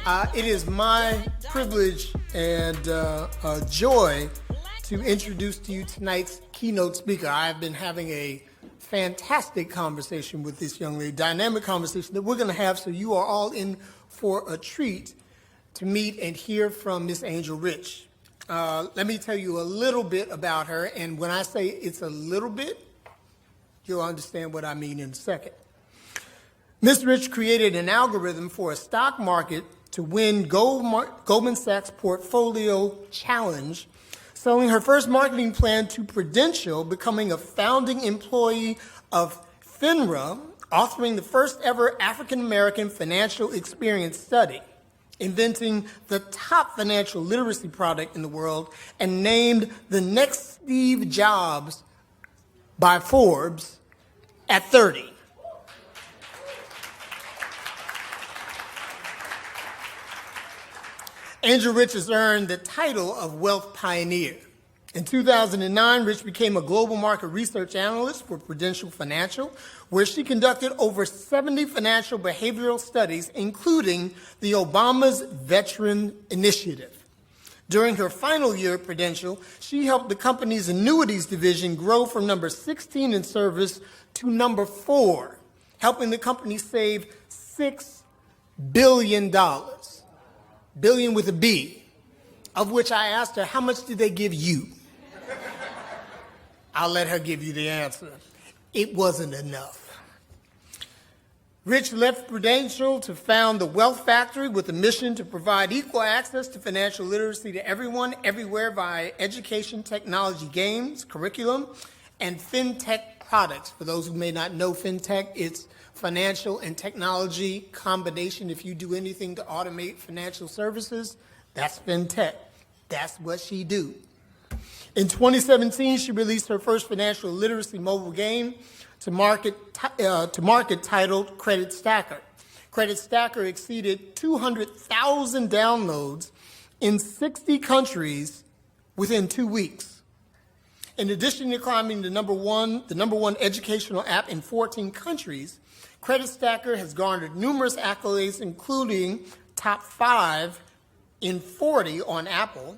It is my privilege and joy to introduce to you tonight's keynote speaker. I have been having a fantastic conversation with this young lady, dynamic conversation that we're going to have, so you are all in for a treat to meet and hear from Miss Angel Rich. Let me tell you a little bit about her, and when I say it's a little bit, you'll understand what I mean in a second. Ms. Rich created an algorithm for a stock market to win Goldman Sachs Portfolio Challenge, selling her first marketing plan to Prudential, becoming a founding employee of FINRA, authoring the first ever African-American financial experience study, inventing the top financial literacy product in the world, and named the next Steve Jobs by Forbes at 30. Angel Rich has earned the title of Wealth Pioneer. In 2009, Rich became a Global Market Research Analyst for Prudential Financial, where she conducted over 70 financial behavioral studies, including the Obama's Veteran Initiative. During her final year at Prudential, she helped the company's annuities division grow from number 16 in service to number 4, helping the company save $6 billion. Billion with a B, of which I asked her, how much did they give you? I'll let her give you the answer. It wasn't enough. Rich left Prudential to found the Wealth Factory with a mission to provide equal access to financial literacy to everyone, everywhere via education, technology, games, curriculum, and fintech products. For those who may not know fintech, it's financial and technology combination. If you do anything to automate financial services, that's fintech. That's what she do. In 2017, she released her first financial literacy mobile game to market titled Credit Stacker. Credit Stacker exceeded 200,000 downloads in 60 countries within 2 weeks. In addition to climbing the number one educational app in 14 countries, Credit Stacker has garnered numerous accolades, including top 5 in 40 on Apple,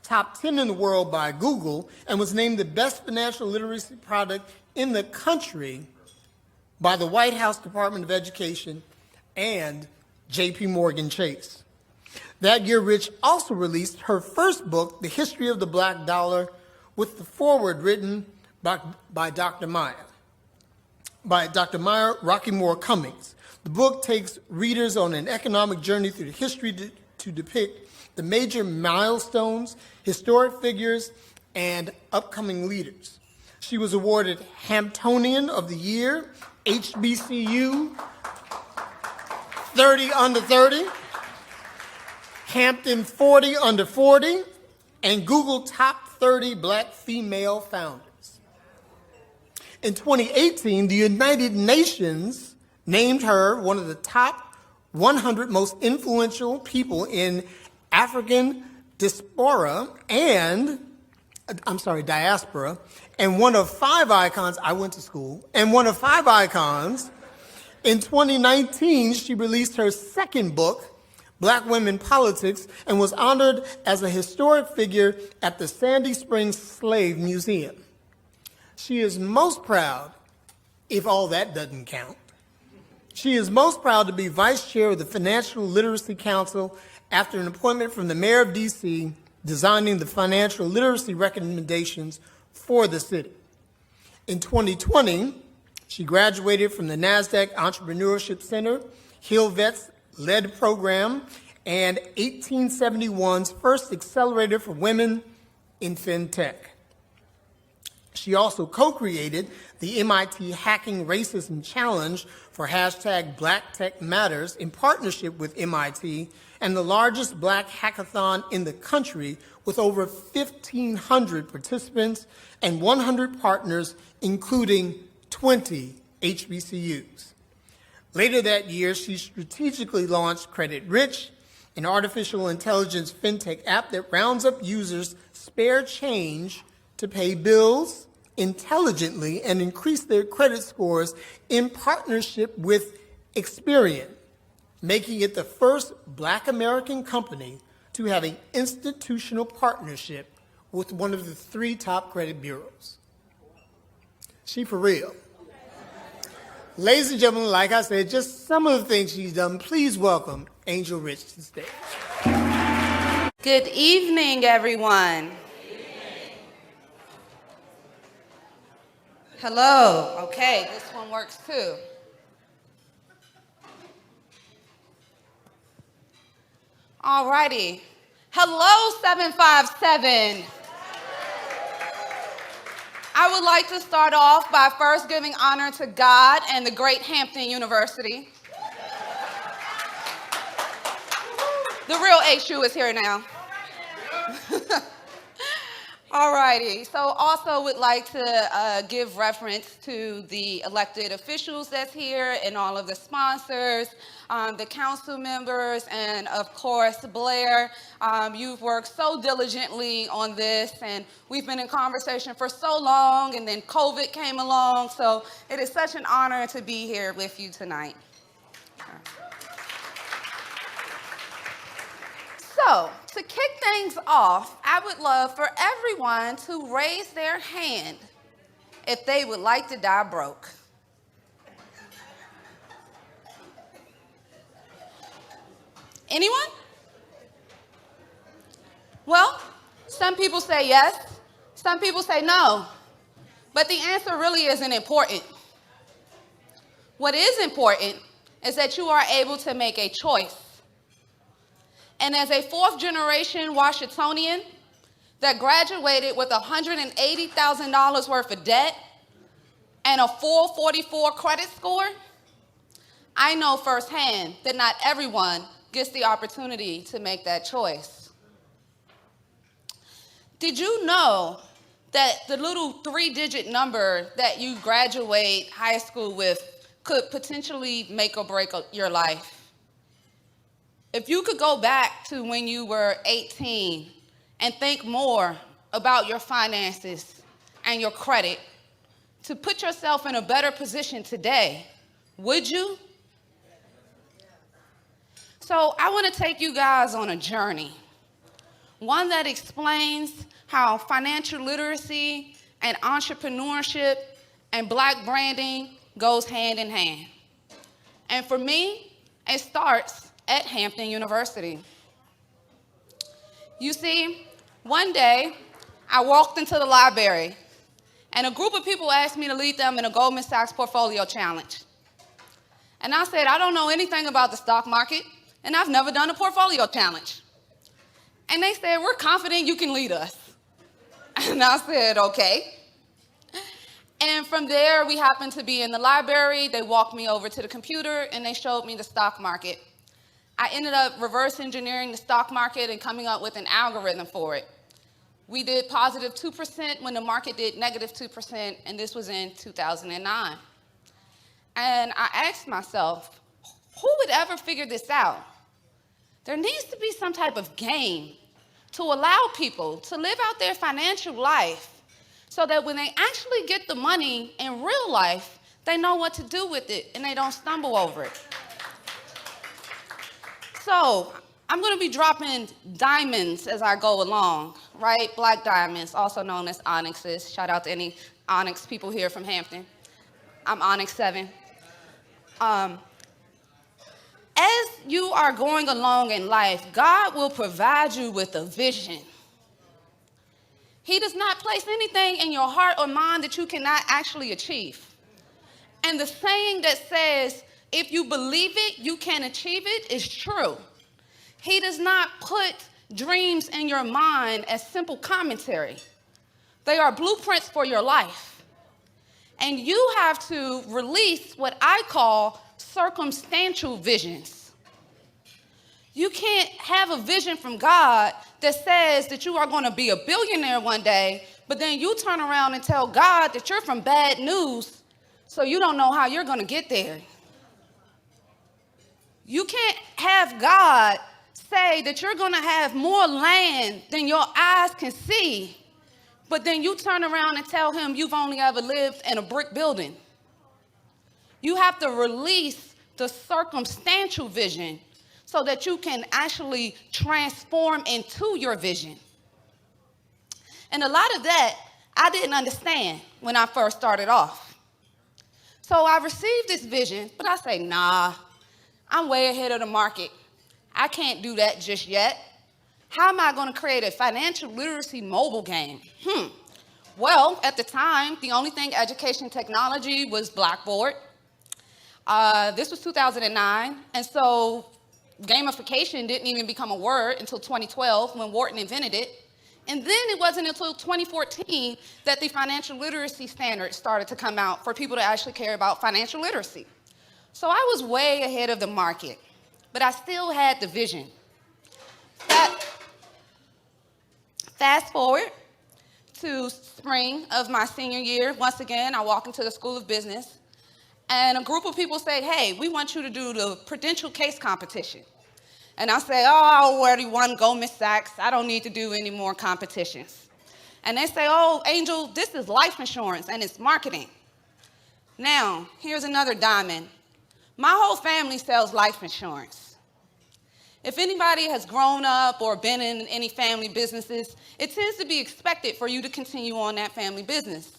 top 10 in the world by Google, and was named the best financial literacy product in the country by the White House Department of Education and J.P. Morgan Chase. That year, Rich also released her first book, The History of the Black Dollar, with the foreword written by Dr. Meyer. Rocky Moore Cummings. The book takes readers on an economic journey through the history to depict the major milestones, historic figures, and upcoming leaders. She was awarded Hamptonian of the Year, HBCU 30 under 30, Hampton 40 under 40, and Google Top 30 Black Female Founders. In 2018, the United Nations named her one of the top 100 most influential people in African diaspora, and one of 5 icons. I went to school, and one of 5 icons. In 2019, she released her second book, Black Women Politics, and was honored as a historic figure at the Sandy Springs Slave Museum. She is most proud, if all that doesn't count, she is most proud to be vice chair of the Financial Literacy Council after an appointment from the mayor of D.C. designing the financial literacy recommendations for the city. In 2020, she graduated from the NASDAQ Entrepreneurship Center, Hill Vets led program, and 1871's first accelerator for women in fintech. She also co-created the MIT Hacking Racism Challenge for hashtag Black Tech Matters in partnership with MIT, and the largest Black hackathon in the country with over 1,500 participants and 100 partners, including 20 HBCUs. Later that year, she strategically launched Credit Rich, an artificial intelligence fintech app that rounds up users' spare change to pay bills intelligently and increase their credit scores in partnership with Experian, making it the first Black American company to have an institutional partnership with one of the 3 top credit bureaus. She for real. Ladies and gentlemen, like I said, just some of the things she's done. Please welcome Angel Rich to the stage. Good evening, everyone. Hello. Okay, this one works too. All righty. Hello, 757. I would like to start off by first giving honor to God and the great Hampton University. The real HU is here now. All righty. So also would like to give reference to the elected officials that's here and all of the sponsors, the council members, and of course, Blair. You've worked so diligently on this, and we've been in conversation for so long, and then COVID came along, so it is such an honor to be here with you tonight. So, to kick things off, I would love for everyone to raise their hand if they would like to die broke. Anyone? Well, some people say yes, some people say no, but the answer really isn't important. What is important is that you are able to make a choice. And as a 4th-generation Washingtonian that graduated with $180,000 worth of debt and a 444 credit score, I know firsthand that not everyone gets the opportunity to make that choice. Did you know that the little 3-digit number that you graduate high school with could potentially make or break your life? If you could go back to when you were 18 and think more about your finances and your credit to put yourself in a better position today, would you? So I want to take you guys on a journey, one that explains how financial literacy and entrepreneurship and Black branding goes hand in hand. And for me, it starts at Hampton University. You see, one day I walked into the library and a group of people asked me to lead them in a Goldman Sachs portfolio challenge. And I said, I don't know anything about the stock market and I've never done a portfolio challenge. And they said, we're confident you can lead us. And I said, okay. And from there, we happened to be in the library. They walked me over to the computer and they showed me the stock market. I ended up reverse engineering the stock market and coming up with an algorithm for it. We did positive 2% when the market did negative 2%, and this was in 2009. And I asked myself, who would ever figure this out? There needs to be some type of game to allow people to live out their financial life so that when they actually get the money in real life, they know what to do with it and they don't stumble over it. So I'm going to be dropping diamonds as I go along, right? Black diamonds, also known as onyxes. Shout out to any onyx people here from Hampton. I'm Onyx 7. As you are going along in life, God will provide you with a vision. He does not place anything in your heart or mind that you cannot actually achieve. And the saying that says, if you believe it, you can achieve it is true. He does not put dreams in your mind as simple commentary. They are blueprints for your life. And you have to release what I call circumstantial visions. You can't have a vision from God that says that you are going to be a billionaire one day, but then you turn around and tell God that you're from bad news, so you don't know how you're going to get there. You can't have God say that you're going to have more land than your eyes can see, but then you turn around and tell him you've only ever lived in a brick building. You have to release the circumstantial vision so that you can actually transform into your vision. And a lot of that I didn't understand when I first started off. So I received this vision, but I say, nah, I'm way ahead of the market. I can't do that just yet. How am I going to create a financial literacy mobile game? Well, at the time, the only thing education technology was Blackboard. This was 2009, and so gamification didn't even become a word until 2012 when Wharton invented it. And then it wasn't until 2014 that the financial literacy standards started to come out for people to actually care about financial literacy. So I was way ahead of the market, but I still had the vision. Fast forward to spring of my senior year. Once again, I walk into the School of Business, and a group of people say, hey, we want you to do the Prudential case competition. And I say, oh, I already won Goldman Sachs. I don't need to do any more competitions. And they say, oh, Angel, this is life insurance and it's marketing. Now, here's another diamond. My whole family sells life insurance. If anybody has grown up or been in any family businesses, it tends to be expected for you to continue on that family business.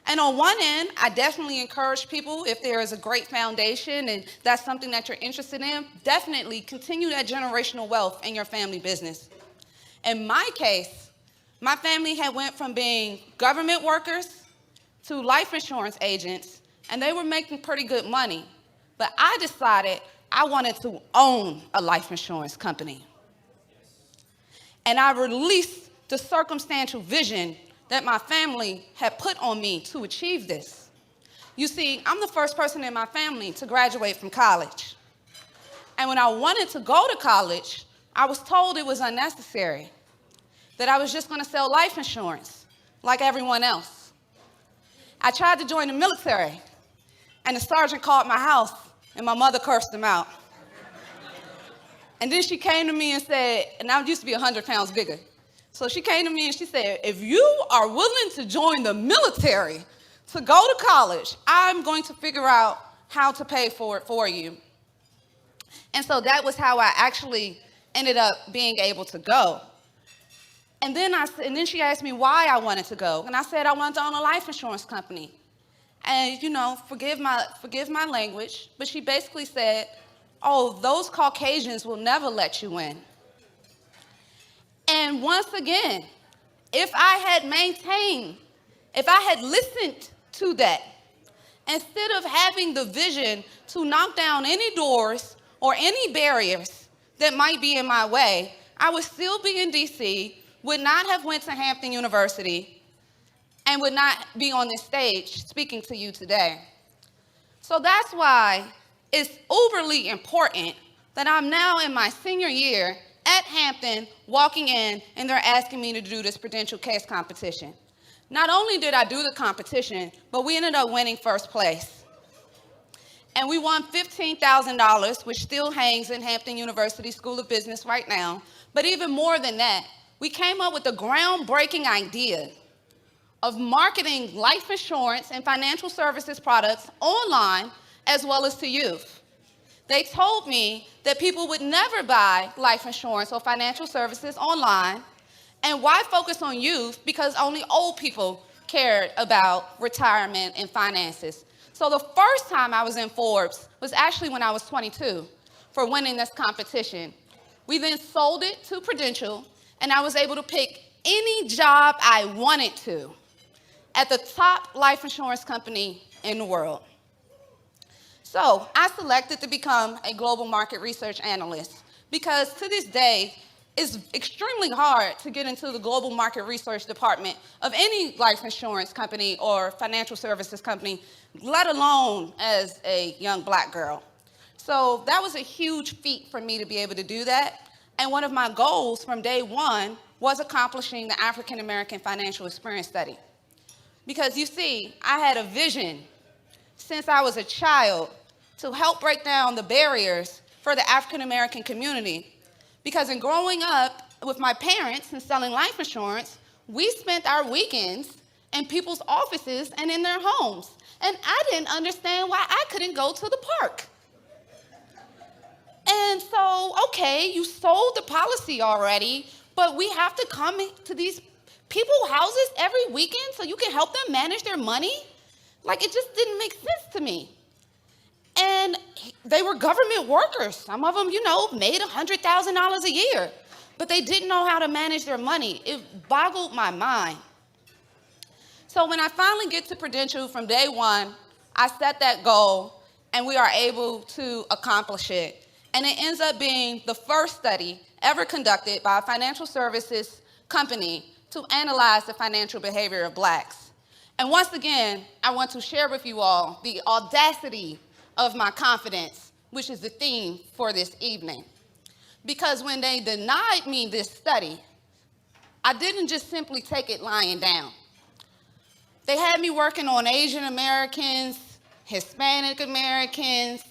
And on one end, I definitely encourage people, if there is a great foundation and that's something that you're interested in, definitely continue that generational wealth in your family business. In my case, my family had went from being government workers to life insurance agents, and they were making pretty good money. But I decided I wanted to own a life insurance company. And I released the circumstantial vision that my family had put on me to achieve this. You see, I'm the first person in my family to graduate from college. And when I wanted to go to college, I was told it was unnecessary, that I was just gonna sell life insurance like everyone else. I tried to join the military, and the sergeant called my house, and my mother cursed him out. And then she came to me and said, and I used to be 100 pounds bigger. So she came to me and she said, if you are willing to join the military to go to college, I'm going to figure out how to pay for it for you. And so that was how I actually ended up being able to go. And then she asked me why I wanted to go. And I said I wanted to own a life insurance company. And, you know, forgive my language, but she basically said, oh, those Caucasians will never let you in. And once again, if I had listened to that, instead of having the vision to knock down any doors or any barriers that might be in my way, I would still be in DC, would not have went to Hampton University, and would not be on this stage speaking to you today. So that's why it's uberly important that I'm now in my senior year at Hampton, walking in, and they're asking me to do this Prudential case competition. Not only did I do the competition, but we ended up winning first place. And we won $15,000, which still hangs in Hampton University School of Business right now. But even more than that, we came up with a groundbreaking idea of marketing life insurance and financial services products online as well as to youth. They told me that people would never buy life insurance or financial services online, and why focus on youth? Because only old people cared about retirement and finances. So the first time I was in Forbes was actually when I was 22 for winning this competition. We then sold it to Prudential, and I was able to pick any job I wanted to at the top life insurance company in the world. So I selected to become a Global Market Research Analyst because to this day, it's extremely hard to get into the Global Market Research department of any life insurance company or financial services company, let alone as a young black girl. So that was a huge feat for me to be able to do that. And one of my goals from day one was accomplishing the African American Financial Experience Study. Because you see, I had a vision since I was a child to help break down the barriers for the African American community. Because in growing up with my parents and selling life insurance, we spent our weekends in people's offices and in their homes. And I didn't understand why I couldn't go to the park. And so, okay, you sold the policy already, but we have to come to these people's houses every weekend so you can help them manage their money? Like, it just didn't make sense to me. And they were government workers. Some of them, made $100,000 a year, but they didn't know how to manage their money. It boggled my mind. So when I finally get to Prudential from day one, I set that goal, and we are able to accomplish it. And it ends up being the first study ever conducted by a financial services company to analyze the financial behavior of blacks. And once again, I want to share with you all the audacity of my confidence, which is the theme for this evening. Because when they denied me this study, I didn't just simply take it lying down. They had me working on Asian Americans, Hispanic Americans,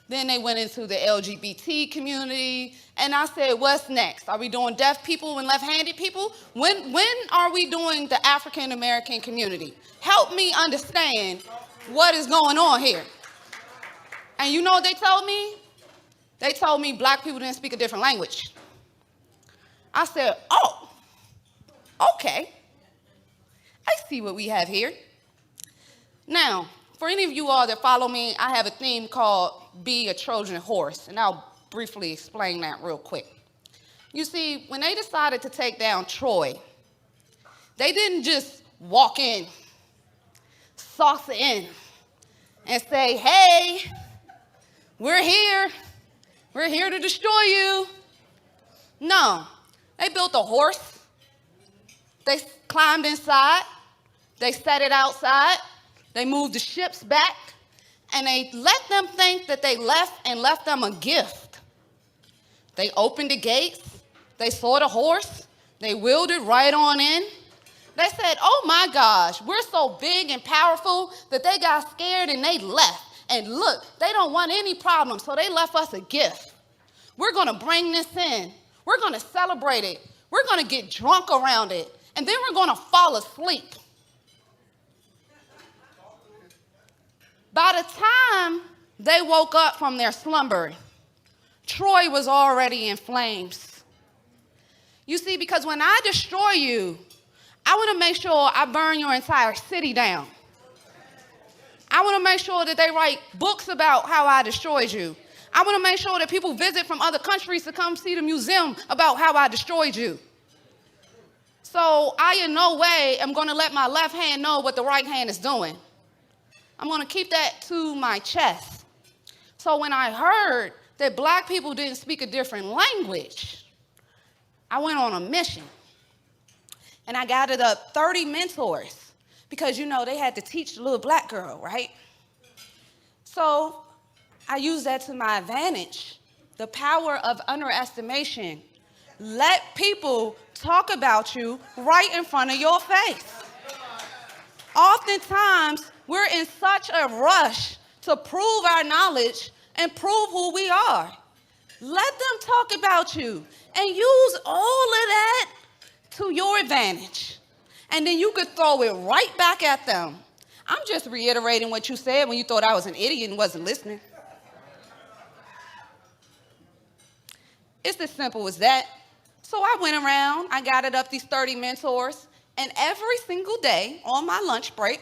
then they went into the LGBT community, and I said, what's next? Are we doing deaf people and left-handed people? When are we doing the African American community? Help me understand what is going on here. And you know what they told me? They told me black people didn't speak a different language. I said, oh, okay. I see what we have here. Now, for any of you all that follow me, I have a theme called Be a Trojan Horse, and I'll briefly explain that real quick. You see, when they decided to take down Troy, they didn't just walk in, saucer in, and say, hey, we're here to destroy you. No, they built a horse, they climbed inside, they set it outside, they moved the ships back, and they let them think that they left them a gift. They opened the gates, they saw the horse, they wheeled it right on in. They said, oh my gosh, we're so big and powerful that they got scared and they left. And look, they don't want any problems, so they left us a gift. We're gonna bring this in. We're gonna celebrate it. We're gonna get drunk around it. And then we're gonna fall asleep. By the time they woke up from their slumber, Troy was already in flames. You see, because when I destroy you, I want to make sure I burn your entire city down. I want to make sure that they write books about how I destroyed you. I want to make sure that people visit from other countries to come see the museum about how I destroyed you. So I in no way am going to let my left hand know what the right hand is doing. I'm going to keep that to my chest. So when I heard that black people didn't speak a different language, I went on a mission. And I gathered up 30 mentors because, they had to teach the little black girl, right? So I used that to my advantage, the power of underestimation. Let people talk about you right in front of your face. Oftentimes, we're in such a rush to prove our knowledge and prove who we are. Let them talk about you and use all of that to your advantage. And then you could throw it right back at them. I'm just reiterating what you said when you thought I was an idiot and wasn't listening. It's as simple as that. So I went around, I gathered up these 30 mentors, and every single day on my lunch break,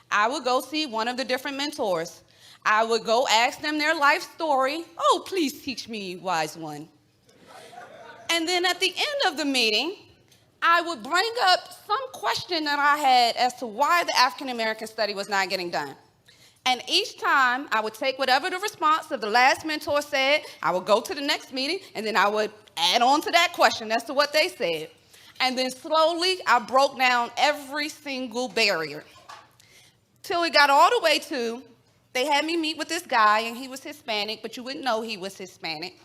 I would go see one of the different mentors. I would go ask them their life story. Oh, please teach me, wise one. And then at the end of the meeting, I would bring up some question that I had as to why the African American study was not getting done. And each time, I would take whatever the response of the last mentor said, I would go to the next meeting, and then I would add on to that question as to what they said. And then slowly, I broke down every single barrier. Till it got all the way to, they had me meet with this guy, and he was Hispanic, but you wouldn't know he was Hispanic.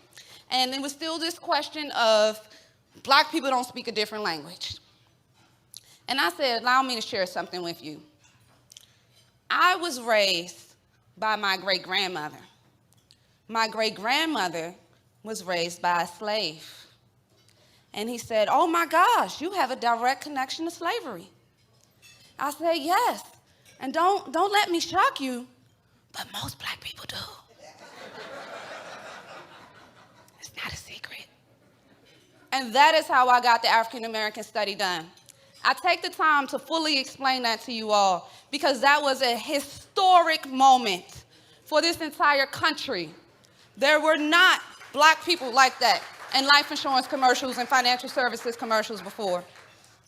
And it was still this question of, black people don't speak a different language. And I said, allow me to share something with you. I was raised by my great-grandmother. My great-grandmother was raised by a slave. And he said, oh my gosh, you have a direct connection to slavery. I said, yes. And don't let me shock you, but most black people do. And that is how I got the African American study done. I take the time to fully explain that to you all because that was a historic moment for this entire country. There were not black people like that in life insurance commercials and financial services commercials before.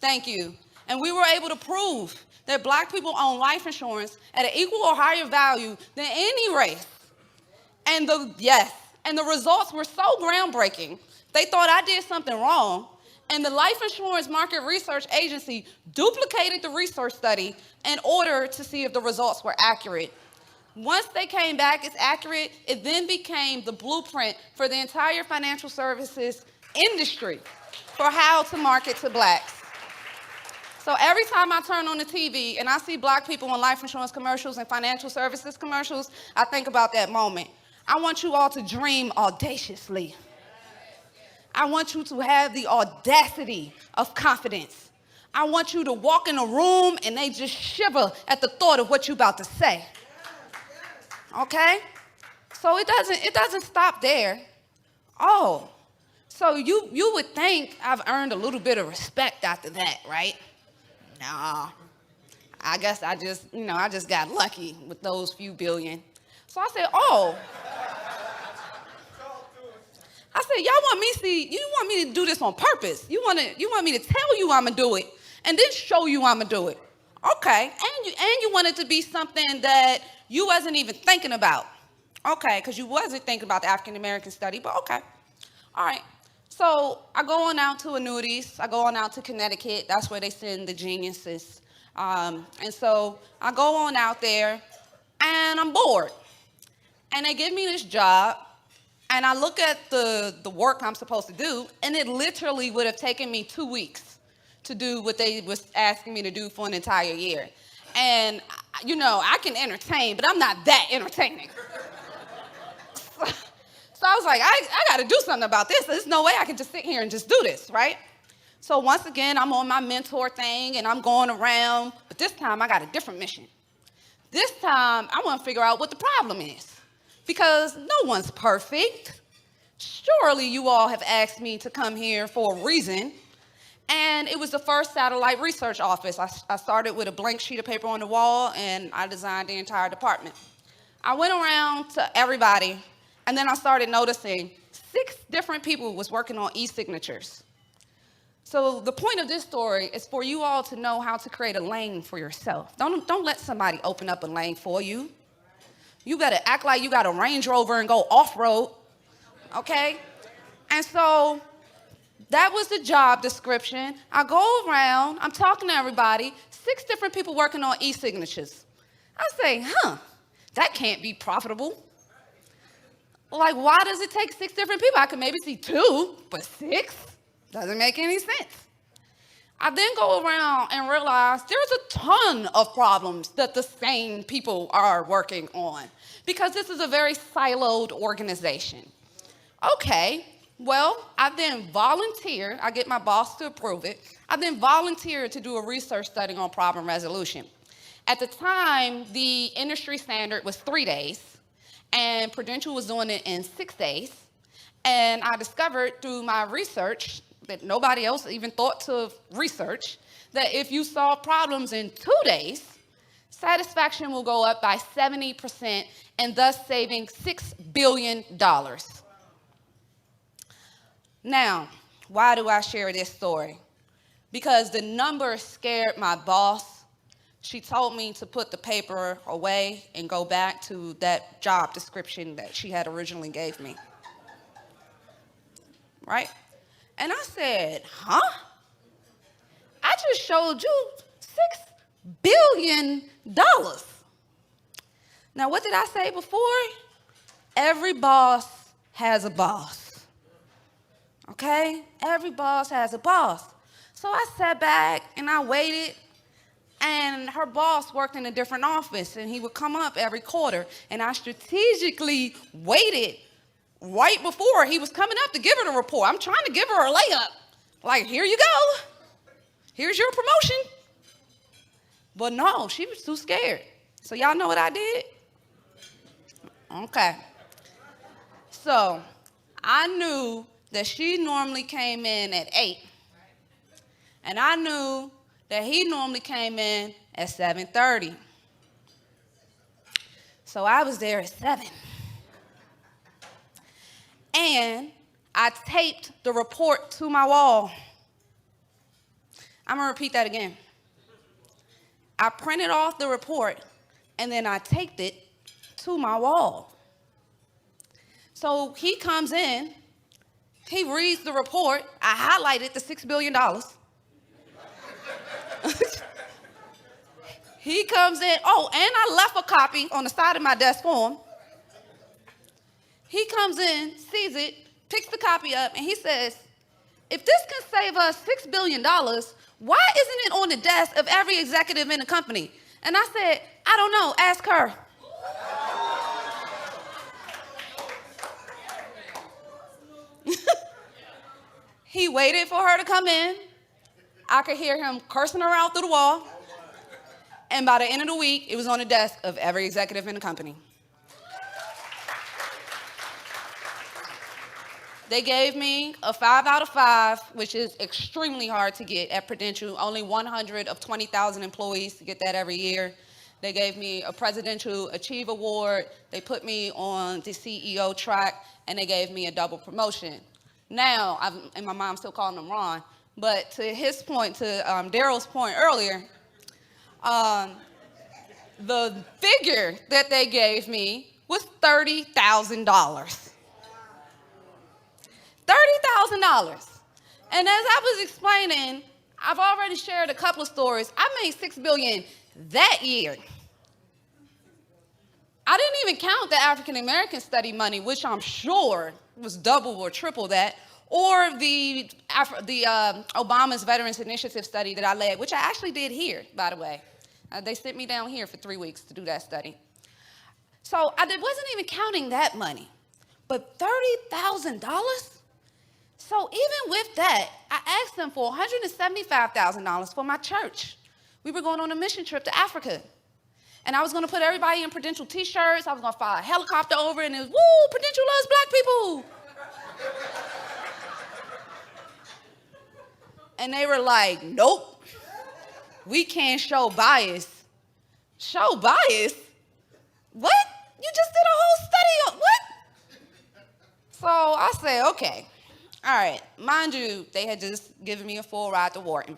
Thank you. And we were able to prove that black people own life insurance at an equal or higher value than any race. And the results were so groundbreaking. They thought I did something wrong. And the Life Insurance Market Research Agency duplicated the research study in order to see if the results were accurate. Once they came back as accurate, it then became the blueprint for the entire financial services industry for how to market to blacks. So every time I turn on the TV and I see black people in life insurance commercials and financial services commercials, I think about that moment. I want you all to dream audaciously. I want you to have the audacity of confidence. I want you to walk in a room and they just shiver at the thought of what you're about to say. Okay? So it doesn't stop there. Oh, so you would think I've earned a little bit of respect after that, right? Nah. I guess I just got lucky with those few billion. So I said, y'all want me to do this on purpose. You want me to tell you I'm gonna do it and then show you I'm gonna do it. Okay, and you want it to be something that you wasn't even thinking about. Okay, because you wasn't thinking about the African American study, but okay. All right, so I go on out to annuities. I go on out to Connecticut. That's where they send the geniuses. And so I go on out there and I'm bored. And they give me this job. And I look at the work I'm supposed to do, and it literally would have taken me 2 weeks to do what they was asking me to do for an entire year. And, I can entertain, but I'm not that entertaining. So I was like, I got to do something about this. There's no way I can just sit here and just do this, right? So once again, I'm on my mentor thing, and I'm going around, but this time I got a different mission. This time, I want to figure out what the problem is. Because no one's perfect. Surely you all have asked me to come here for a reason. And it was the first satellite research office. I started with a blank sheet of paper on the wall, and I designed the entire department. I went around to everybody, and then I started noticing 6 different people was working on e-signatures. So the point of this story is for you all to know how to create a lane for yourself. Don't let somebody open up a lane for you. You better act like you got a Range Rover and go off-road, okay? And so that was the job description. I go around, I'm talking to everybody, 6 different people working on e-signatures. I say, that can't be profitable. Like, why does it take 6 different people? I could maybe see 2, but 6 doesn't make any sense. I then go around and realize there's a ton of problems that the same people are working on because this is a very siloed organization. Okay, well, I then volunteer. I get my boss to approve it. I then volunteer to do a research study on problem resolution. At the time, the industry standard was 3 days, and Prudential was doing it in 6 days. And I discovered through my research that nobody else even thought to research, that if you solve problems in 2 days, satisfaction will go up by 70% and thus saving $6 billion. Now, why do I share this story? Because the number scared my boss. She told me to put the paper away and go back to that job description that she had originally gave me. Right? And I said, I just showed you $6 billion. Now, what did I say before? Every boss has a boss. Okay? Every boss has a boss. So I sat back and I waited, and her boss worked in a different office, and he would come up every quarter, and I strategically waited right before he was coming up to give her the report. I'm trying to give her a layup. Like, here you go. Here's your promotion. But no, she was too scared. So y'all know what I did? Okay. So I knew that she normally came in at 8. And I knew that he normally came in at 7:30. So I was there at 7. And I taped the report to my wall. I'm going to repeat that again. I printed off the report, and then I taped it to my wall. So he comes in, he reads the report. I highlighted the $6 billion. He comes in, oh, and I left a copy on the side of my desk for him. He comes in, sees it, picks the copy up, and he says, if this can save us $6 billion, why isn't it on the desk of every executive in the company? And I said, I don't know, ask her. He waited for her to come in. I could hear him cursing her out through the wall. And by the end of the week, it was on the desk of every executive in the company. They gave me a 5 out of 5, which is extremely hard to get at Prudential. Only 100 of 20,000 employees to get that every year. They gave me a Presidential Achieve Award. They put me on the CEO track, and they gave me a double promotion. Now, and my mom's still calling him Ron, but to his point, to Daryl's point earlier, the figure that they gave me was $30,000. $30,000. And as I was explaining, I've already shared a couple of stories. I made $6 billion that year. I didn't even count the African American study money, which I'm sure was double or triple that, or the Obama's Veterans Initiative study that I led, which I actually did here, by the way. They sent me down here for 3 weeks to do that study. So I wasn't even counting that money, but $30,000? So even with that, I asked them for $175,000 for my church. We were going on a mission trip to Africa. And I was going to put everybody in Prudential t-shirts. I was going to fly a helicopter over, and it was, woo, Prudential loves black people. And they were like, nope, we can't show bias. Show bias? What? You just did a whole study on what? So I said, okay. All right, mind you, they had just given me a full ride to Wharton.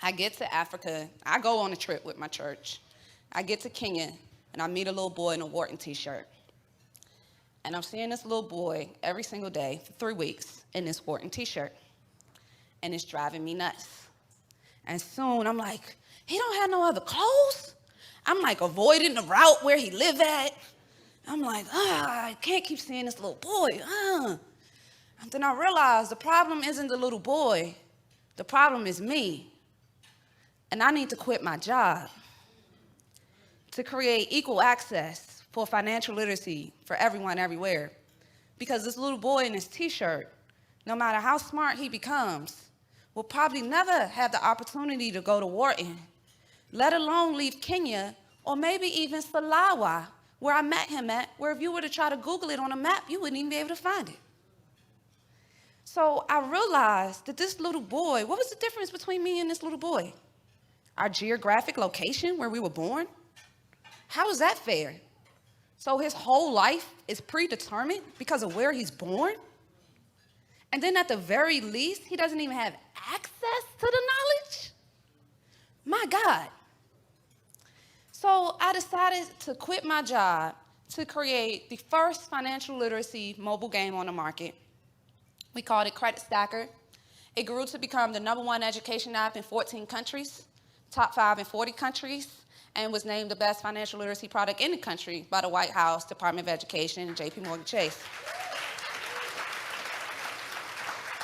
I get to Africa. I go on a trip with my church. I get to Kenya, and I meet a little boy in a Wharton t-shirt. And I'm seeing this little boy every single day for 3 weeks in this Wharton t-shirt. And it's driving me nuts. And soon I'm like, he don't have no other clothes? I'm like avoiding the route where he live at. I'm like, I can't keep seeing this little boy. And then I realized the problem isn't the little boy. The problem is me. And I need to quit my job to create equal access for financial literacy for everyone everywhere. Because this little boy in this t-shirt, no matter how smart he becomes, will probably never have the opportunity to go to Wharton, let alone leave Kenya or maybe even Salawa, where I met him at, where if you were to try to Google it on a map, you wouldn't even be able to find it. So I realized that this little boy, what was the difference between me and this little boy? Our geographic location, where we were born? How is that fair? So his whole life is predetermined because of where he's born? And then at the very least, he doesn't even have access to the knowledge? My God. So I decided to quit my job to create the first financial literacy mobile game on the market. We called it Credit Stacker. It grew to become the #1 education app in 14 countries, top 5 in 40 countries, and was named the best financial literacy product in the country by the White House, Department of Education, and JP Morgan Chase.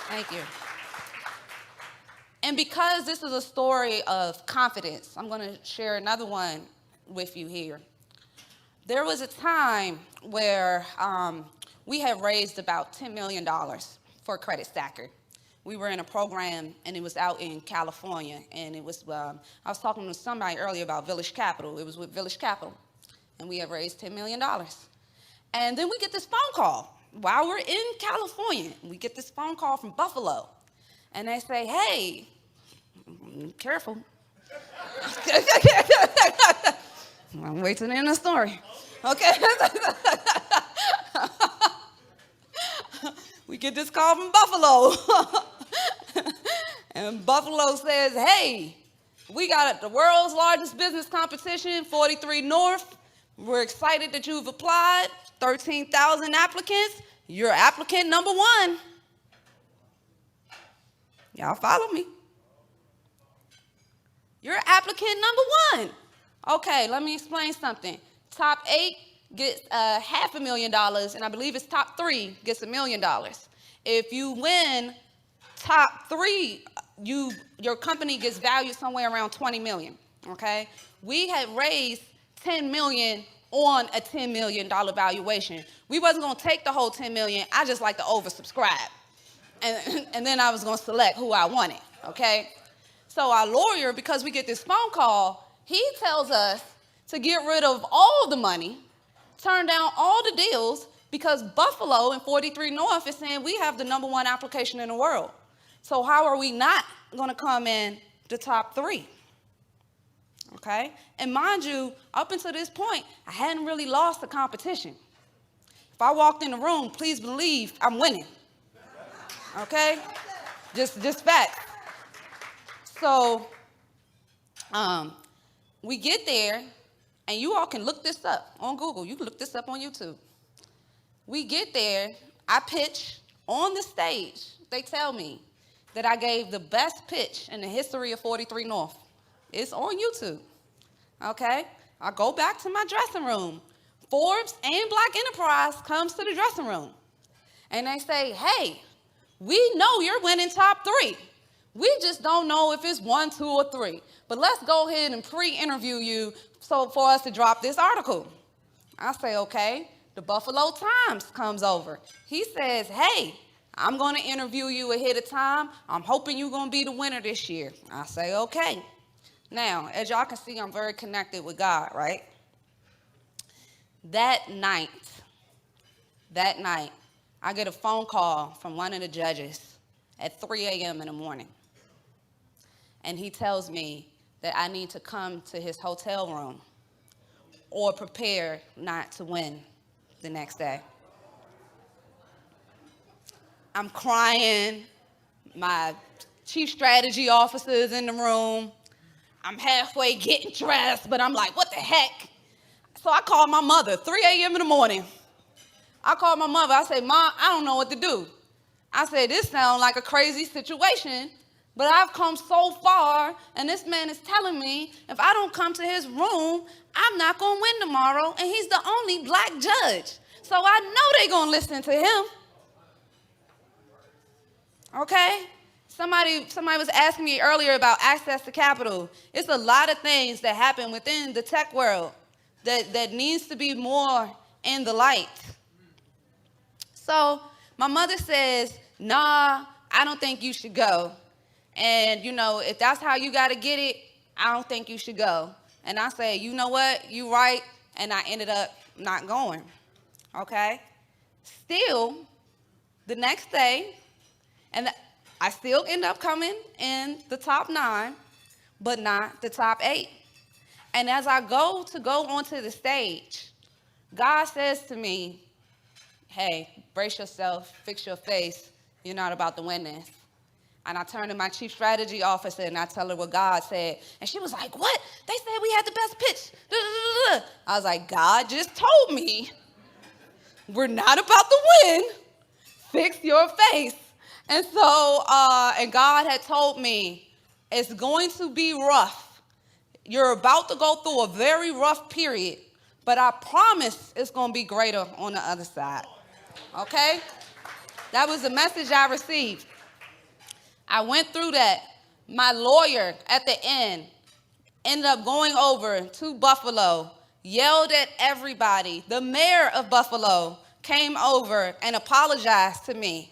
Thank you. And because this is a story of confidence, I'm going to share another one with you here. There was a time where we had raised about $10 million for Credit Stacker. We were in a program, and it was out in California, and it was, I was talking to somebody earlier about Village Capital. It was with Village Capital, and we had raised $10 million. And then we get this phone call while we're in California, we get this phone call from Buffalo. And they say, hey, careful. I'm waiting to the end of the story. Okay. We get this call from Buffalo. And Buffalo says, hey, we got the world's largest business competition, 43 North. We're excited that you've applied. 13,000 applicants. You're applicant number 1. Y'all follow me? You're applicant number 1. Okay, let me explain something. Top 8 gets $500,000, and I believe it's top 3 gets $1 million. If you win top 3, your company gets valued somewhere around $20 million. Okay, we had raised $10 million on a $10 million valuation. We wasn't gonna take the whole $10 million. I just like to oversubscribe, and then I was gonna select who I wanted. Okay, so our lawyer, because we get this phone call, he tells us to get rid of all the money, turn down all the deals, because Buffalo and 43 North is saying we have the number 1 application in the world. So how are we not going to come in the top 3? Okay? And mind you, up until this point, I hadn't really lost the competition. If I walked in the room, please believe I'm winning. Okay? Just facts. So we get there, and you all can look this up on Google. You can look this up on YouTube. We get there, I pitch on the stage. They tell me that I gave the best pitch in the history of 43 North. It's on YouTube, okay? I go back to my dressing room. Forbes and Black Enterprise comes to the dressing room. And they say, hey, we know you're winning top 3. We just don't know if it's 1, 2, or 3. But let's go ahead and pre-interview you for us to drop this article. I say, okay. The Buffalo Times comes over. He says, hey, I'm going to interview you ahead of time. I'm hoping you're going to be the winner this year. I say, okay. Now, as y'all can see, I'm very connected with God, right? That night, I get a phone call from one of the judges at 3 a.m. in the morning. And he tells me that I need to come to his hotel room or prepare not to win the next day. I'm crying. My chief strategy officer is in the room. I'm halfway getting dressed, but I'm like, what the heck? So I called my mother, 3 a.m. in the morning. I called my mother. I said, Mom, I don't know what to do. I said, this sounds like a crazy situation, but I've come so far, and this man is telling me if I don't come to his room, I'm not going to win tomorrow, and he's the only Black judge. So I know they're going to listen to him. Okay? Somebody was asking me earlier about access to capital. It's a lot of things that happen within the tech world that needs to be more in the light. So my mother says, nah, I don't think you should go. And, if that's how you got to get it, I don't think you should go. And I say, you know what? You right. And I ended up not going. Okay? Still, the next day, and I still end up coming in the top 9, but not the top 8. And as I go onto the stage, God says to me, hey, brace yourself, fix your face. You're not about to win this. And I turn to my chief strategy officer and I tell her what God said. And she was like, what? They said we had the best pitch. I was like, God just told me we're not about to win. Fix your face. And so, and God had told me it's going to be rough. You're about to go through a very rough period, but I promise it's going to be greater on the other side. Okay? That was the message I received. I went through that. My lawyer at the end ended up going over to Buffalo, yelled at everybody. The mayor of Buffalo came over and apologized to me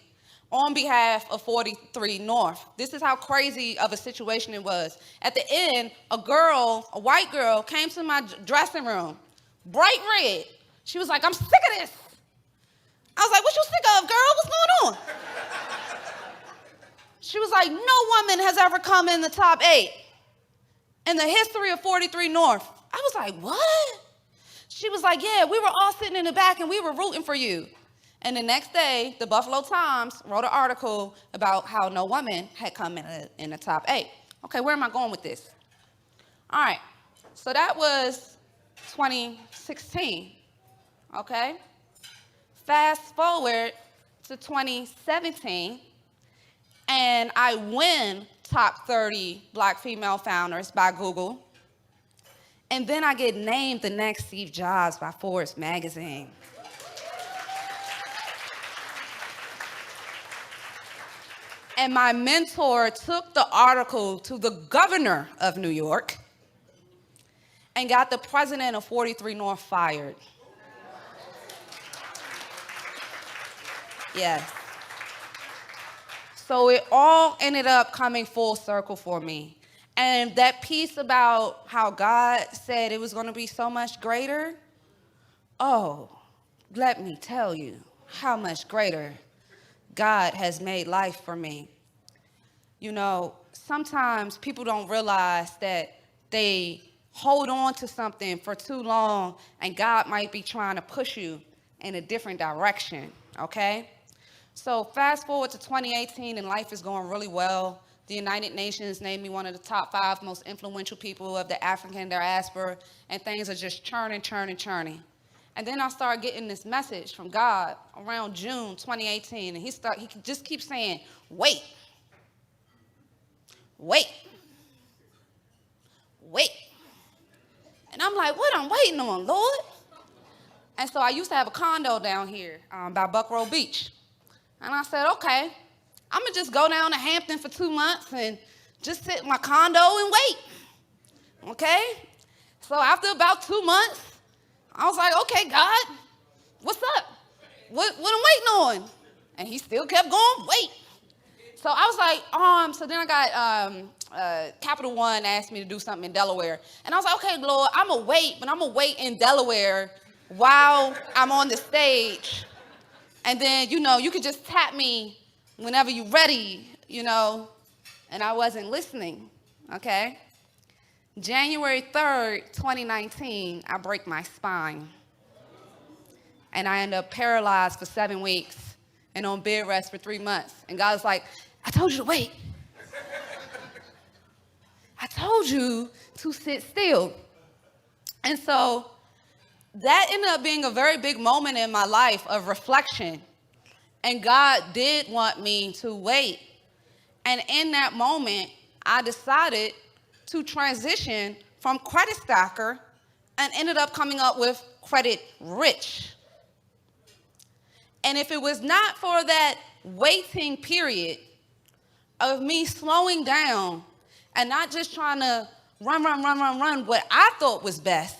on behalf of 43 North. This is how crazy of a situation it was. At the end, a white girl, came to my dressing room, bright red. She was like, I'm sick of this. I was like, what you sick like, no woman has ever come in the top 8 in the history of 43 North. I was like, what? She was like, yeah, we were all sitting in the back and we were rooting for you. And the next day, the Buffalo Times wrote an article about how no woman had come in the top 8. Okay, where am I going with this? All right, so that was 2016, okay? Fast forward to 2017, and I win top 30 Black female founders by Google. And then I get named the next Steve Jobs by Forbes magazine. And my mentor took the article to the governor of New York and got the president of 43 North fired. Yes. So it all ended up coming full circle for me. And that piece about how God said it was going to be so much greater, oh, let me tell you how much greater God has made life for me. You know, sometimes people don't realize that they hold on to something for too long and God might be trying to push you in a different direction, okay? So fast forward to 2018 and life is going really well. The United Nations named me one of the top 5 most influential people of the African diaspora, and things are just churning. And then I started getting this message from God around June 2018, and he just keeps saying, wait. And I'm like, what I'm waiting on, Lord? And so I used to have a condo down here by Buckrow Beach. And I said, okay, I'm going to just go down to Hampton for 2 months and just sit in my condo and wait, okay? So after about 2 months, I was like, okay, God, what's up? What I'm waiting on? And he still kept going, wait. So I was like, so then I got Capital One asked me to do something in Delaware. And I was like, okay, Lord, I'm going to wait, but I'm going to wait in Delaware while I'm on the stage. And then, you know, you could just tap me whenever you're ready, you know. And I wasn't listening, okay? January 3rd, 2019, I break my spine. And I end up paralyzed for 7 weeks and on bed rest for 3 months. And God was like, I told you to wait. I told you to sit still. And so that ended up being a very big moment in my life of reflection. And God did want me to wait. And in that moment, I decided to transition from credit stacker and ended up coming up with credit rich. And if it was not for that waiting period of me slowing down and not just trying to run what I thought was best,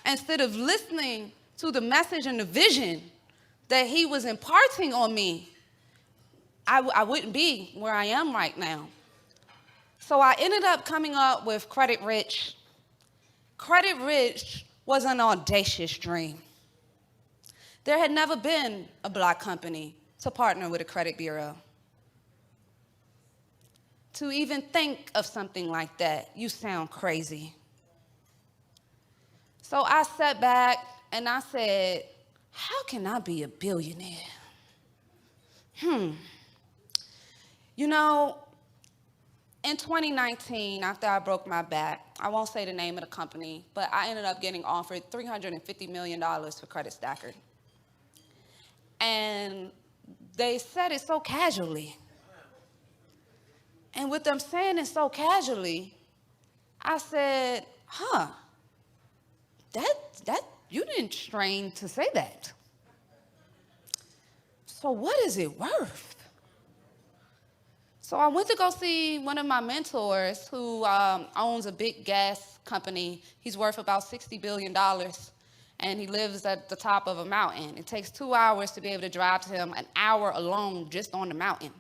instead of listening to the message and the vision that he was imparting on me, I wouldn't be where I am right now. So I ended up coming up with Credit Rich. Credit Rich was an audacious dream. There had never been a Black company to partner with a credit bureau. To even think of something like that, you sound crazy. So I sat back and I said, how can I be a billionaire? You know, in 2019, after I broke my back, I won't say the name of the company, but I ended up getting offered $350 million for Credit Stacker. And they said it so casually. And with them saying it so casually, I said, that you didn't strain to say that. So what is it worth? So I went to go see one of my mentors who owns a big gas company. He's worth about $60 billion, and he lives at the top of a mountain. It takes 2 hours to be able to drive to him, an hour alone just on the mountain.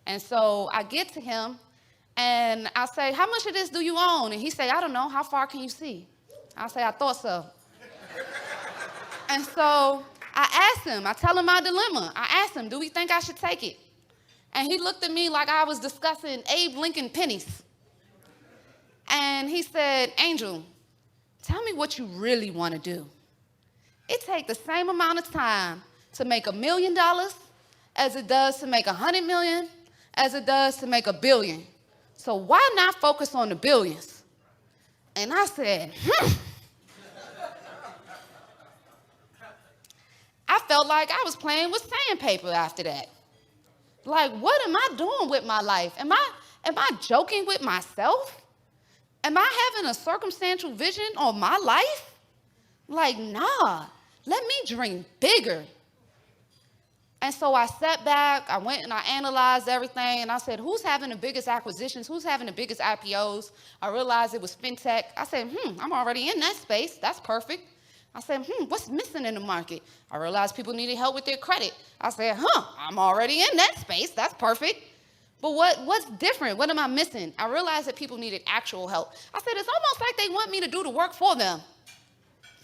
And so I get to him, and I say, how much of this do you own? And he say, I don't know, how far can you see? I say, I thought so. And so I asked him, I tell him my dilemma. I asked him, do we think I should take it? And he looked at me like I was discussing Abe Lincoln pennies. And he said, Angel, tell me what you really want to do. It takes the same amount of time to make $1 million as it does to make 100 million, as it does to make 1 billion. So why not focus on the billions? And I said, I felt like I was playing with sandpaper after that. Like, what am I doing with my life? Am I joking with myself? Am I having a circumstantial vision on my life? Like, nah, let me dream bigger. And so I sat back, I went and I analyzed everything, and I said, who's having the biggest acquisitions? Who's having the biggest IPOs? I realized it was fintech. I said, I'm already in that space. That's perfect. I said, what's missing in the market? I realized people needed help with their credit. I said, I'm already in that space. That's perfect. But what's different? What am I missing? I realized that people needed actual help. I said, it's almost like they want me to do the work for them.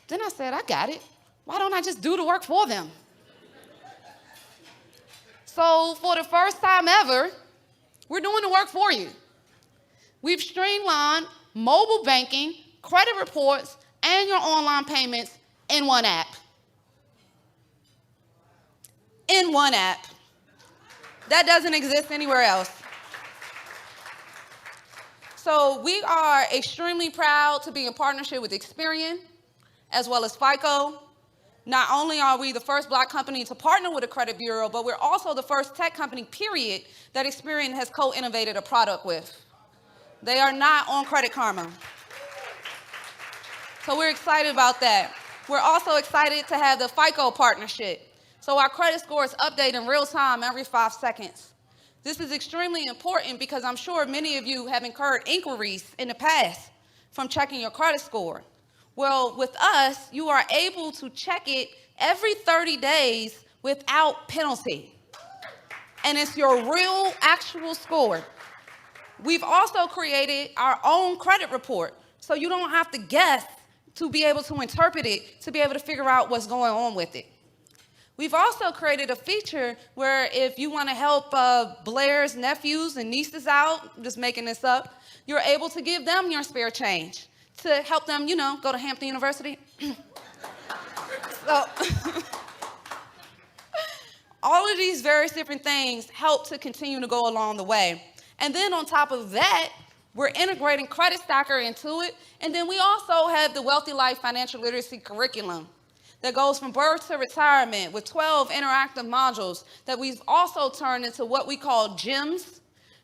Then I said, I got it. Why don't I just do the work for them? So for the first time ever, we're doing the work for you. We've streamlined mobile banking, credit reports, and your online payments in one app. In one app. That doesn't exist anywhere else. So we are extremely proud to be in partnership with Experian, as well as FICO. Not only are we the first Black company to partner with a credit bureau, but we're also the first tech company, period, that Experian has co-innovated a product with. They are not on Credit Karma. So we're excited about that. We're also excited to have the FICO partnership. So our credit scores update in real time every 5 seconds. This is extremely important because I'm sure many of you have incurred inquiries in the past from checking your credit score. Well, with us, you are able to check it every 30 days without penalty. And it's your real, actual score. We've also created our own credit report, so you don't have to guess to be able to interpret it, to be able to figure out what's going on with it. We've also created a feature where if you want to help Blair's nephews and nieces out, I'm just making this up, you're able to give them your spare change to help them, go to Hampton University. So all of these various different things help to continue to go along the way. And then on top of that, we're integrating Credit Stacker into it. And then we also have the Wealthy Life Financial Literacy Curriculum that goes from birth to retirement with 12 interactive modules that we've also turned into what we call GEMS,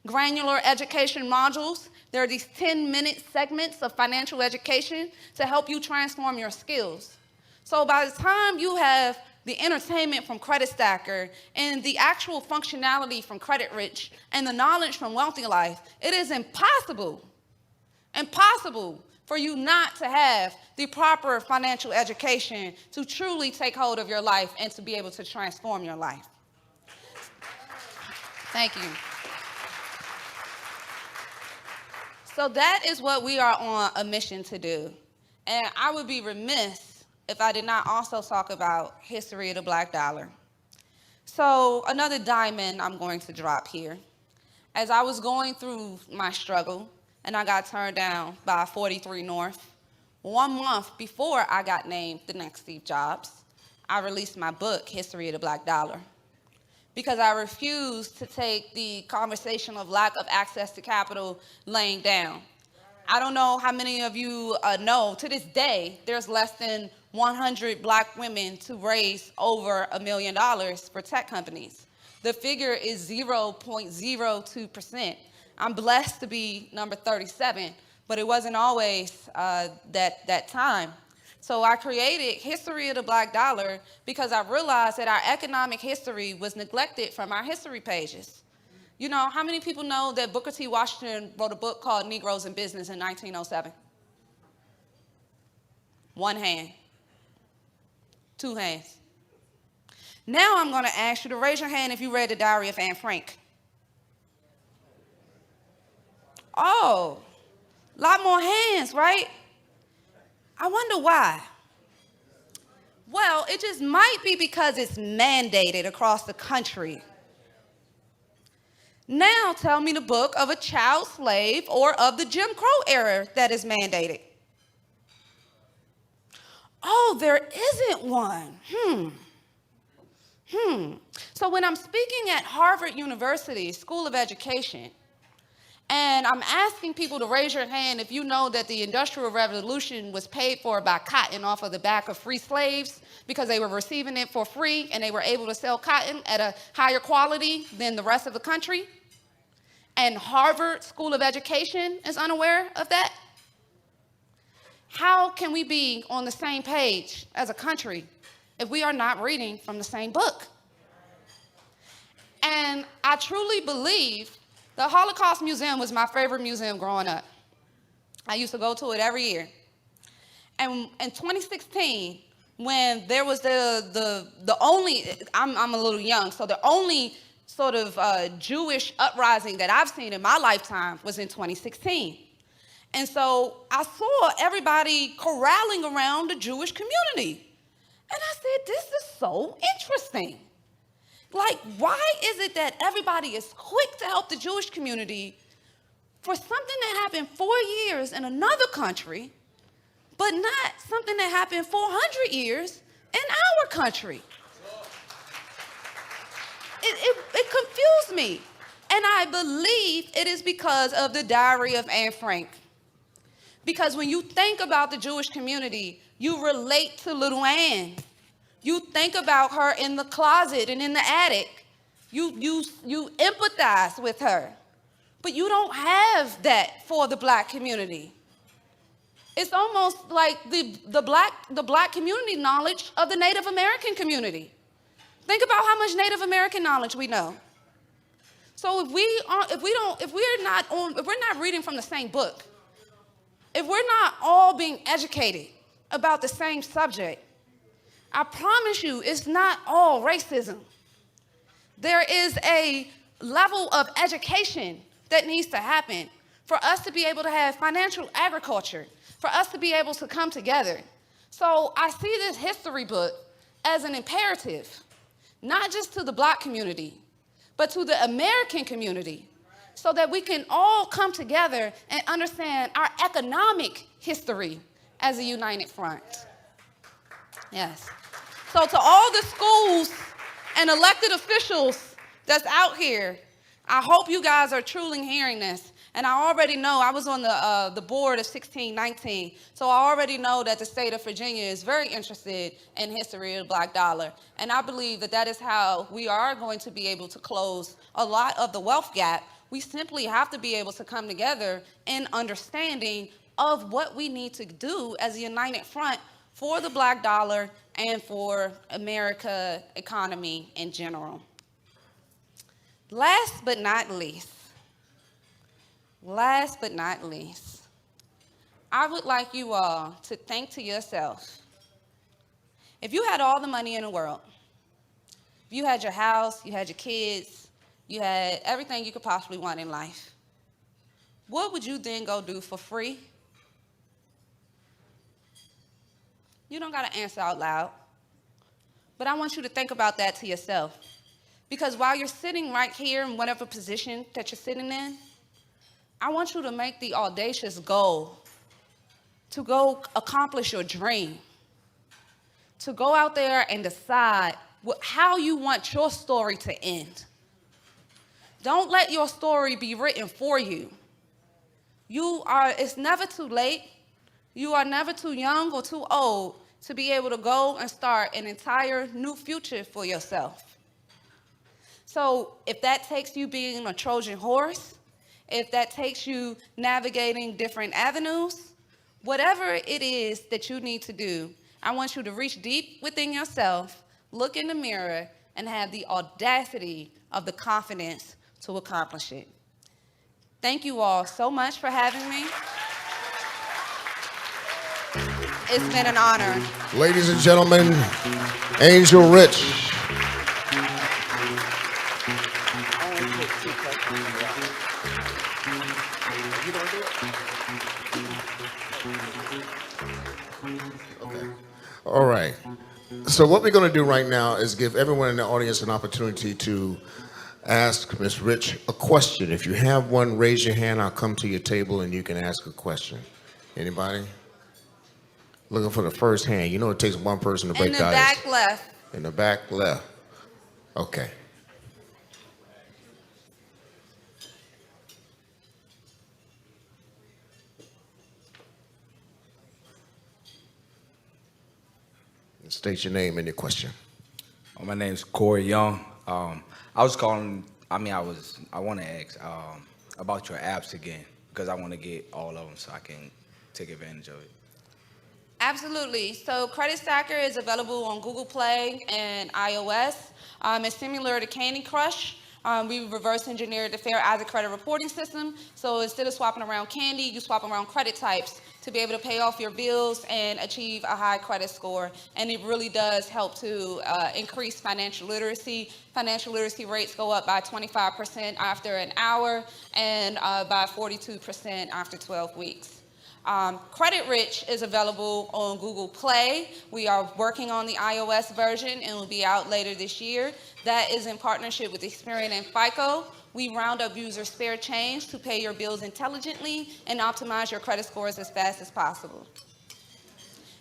granular education modules. There are these 10-minute segments of financial education to help you transform your skills. So by the time you have the entertainment from Credit Stacker and the actual functionality from Credit Rich and the knowledge from Wealthy Life, it is impossible for you not to have the proper financial education to truly take hold of your life and to be able to transform your life. Thank you. So that is what we are on a mission to do. And I would be remiss if I did not also talk about history of the Black dollar. So another diamond I'm going to drop here. As I was going through my struggle and I got turned down by 43 North, 1 month before I got named the next Steve Jobs, I released my book, History of the Black Dollar, because I refused to take the conversation of lack of access to capital laying down. I don't know how many of you know, to this day, there's less than 100 Black women to raise over $1 million for tech companies. The figure is 0.02%. I'm blessed to be number 37, but it wasn't always that time. So I created History of the Black Dollar because I realized that our economic history was neglected from our history pages. You know, how many people know that Booker T. Washington wrote a book called Negroes in Business in 1907? One hand. 2 hands. Now I'm going to ask you to raise your hand if you read the Diary of Anne Frank. Oh, a lot more hands, right? I wonder why. Well, it just might be because it's mandated across the country. Now tell me the book of a child slave or of the Jim Crow era that is mandated. Oh, there isn't one. So when I'm speaking at Harvard University School of Education, and I'm asking people to raise your hand if you know that the Industrial Revolution was paid for by cotton off of the back of free slaves because they were receiving it for free and they were able to sell cotton at a higher quality than the rest of the country. And Harvard School of Education is unaware of that? How can we be on the same page as a country if we are not reading from the same book? And I truly believe the Holocaust Museum was my favorite museum growing up. I used to go to it every year. And in 2016, when there was the only, I'm a little young, so the only sort of Jewish uprising that I've seen in my lifetime was in 2016. And so I saw everybody corralling around the Jewish community. And I said, this is so interesting. Like, why is it that everybody is quick to help the Jewish community for something that happened 4 years in another country, but not something that happened 400 years in our country? It confused me. And I believe it is because of the Diary of Anne Frank. Because when you think about the Jewish community, you relate to little Anne. You think about her in the closet and in the attic. You empathize with her. But you don't have that for the black community. It's almost like the black community knowledge of the Native American community. Think about how much Native American knowledge we know. So if we're not reading from the same book, if we're not all being educated about the same subject, I promise you, it's not all racism. There is a level of education that needs to happen for us to be able to have financial agriculture, for us to be able to come together. So I see this history book as an imperative, not just to the black community, but to the American community, so that we can all come together and understand our economic history as a united front. Yes. So to all the schools and elected officials that's out here, I hope you guys are truly hearing this. And I already know, I was on the board of 1619, so I already know that the state of Virginia is very interested in history of the black dollar. And I believe that that is how we are going to be able to close a lot of the wealth gap. We simply have to be able to come together in understanding of what we need to do as a united front for the black dollar and for America economy in general. Last but not least, I would like you all to think to yourself, if you had all the money in the world, if you had your house, you had your kids, you had everything you could possibly want in life, what would you then go do for free? You don't got to answer out loud, but I want you to think about that to yourself. Because while you're sitting right here in whatever position that you're sitting in, I want you to make the audacious goal to go accomplish your dream, to go out there and decide how you want your story to end. Don't let your story be written for you. It's never too late. You are never too young or too old to be able to go and start an entire new future for yourself. So if that takes you being a Trojan horse, if that takes you navigating different avenues, whatever it is that you need to do, I want you to reach deep within yourself, look in the mirror, and have the audacity of the confidence to accomplish it. Thank you all so much for having me. It's been an honor. Ladies and gentlemen, Angel Rich. Okay. All right. So what we're going to do right now is give everyone in the audience an opportunity to ask Ms. Rich a question. If you have one, raise your hand. I'll come to your table and you can ask a question. Anybody? Looking for the first hand. You know it takes one person to break the ice. In the back left. In the back left. Okay. State your name and your question. My name's Corey Young. I was calling. I want to ask about your apps again because I want to get all of them so I can take advantage of it. Absolutely. So Credit Stacker is available on Google Play and iOS. It's similar to Candy Crush. We reverse engineered the Fair Isaac credit reporting system. So instead of swapping around candy, you swap around credit types to be able to pay off your bills and achieve a high credit score. And it really does help to increase financial literacy. Financial literacy rates go up by 25% after an hour and by 42% after 12 weeks. Credit Rich is available on Google Play. We are working on the iOS version and will be out later this year. That is in partnership with Experian and FICO. We round up users' spare change to pay your bills intelligently and optimize your credit scores as fast as possible.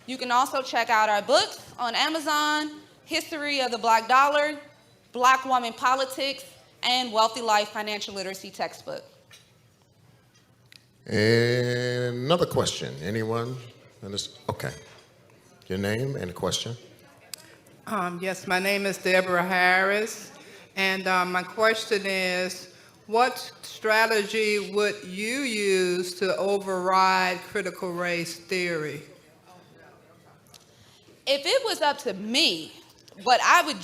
You can also check out our books on Amazon, History of the Black Dollar, Black Woman Politics, and Wealthy Life Financial Literacy Textbook. Another question. Anyone? Okay. Your name and a question. Yes, my name is Deborah Harris, and my question is, what strategy would you use to override critical race theory? If it was up to me, what I would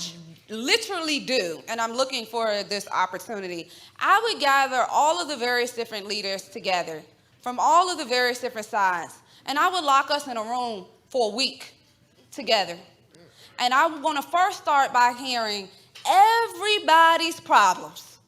literally do, and I'm looking for this opportunity, I would gather all of the various different leaders together from all of the various different sides, and I would lock us in a room for a week together. And I'm going to first start by hearing everybody's problems.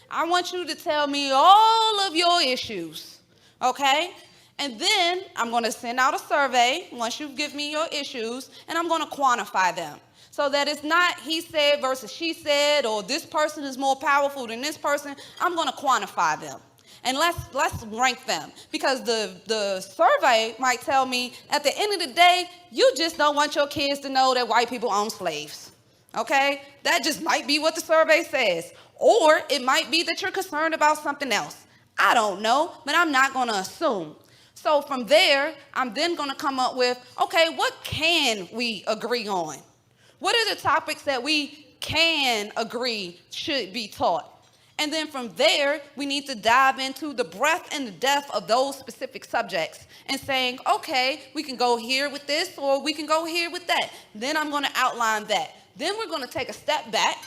I want you to tell me all of your issues, okay? And then I'm going to send out a survey once you give me your issues, and I'm going to quantify them so that it's not he said versus she said, or this person is more powerful than this person. I'm going to quantify them. And let's rank them, because the survey might tell me at the end of the day, you just don't want your kids to know that white people own slaves, okay? That just might be what the survey says. Or it might be that you're concerned about something else. I don't know, but I'm not going to assume. So from there, I'm then going to come up with, okay, what can we agree on? What are the topics that we can agree should be taught? And then from there, we need to dive into the breadth and the depth of those specific subjects and saying, okay, we can go here with this or we can go here with that. Then I'm going to outline that. Then we're going to take a step back,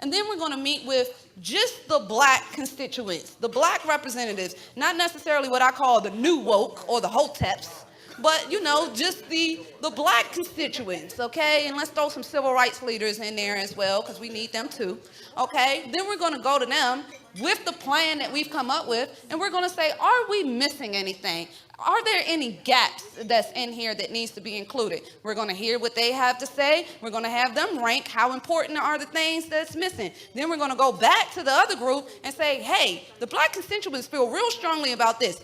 and then we're going to meet with just the black constituents, the black representatives, not necessarily what I call the new woke or the hoteps, but, you know, just the black constituents, okay? And let's throw some civil rights leaders in there as well, because we need them too, okay? Then we're going to go to them with the plan that we've come up with, and we're going to say, are we missing anything? Are there any gaps that's in here that needs to be included? We're going to hear what they have to say. We're going to have them rank how important are the things that's missing. Then we're going to go back to the other group and say, hey, the black constituents feel real strongly about this.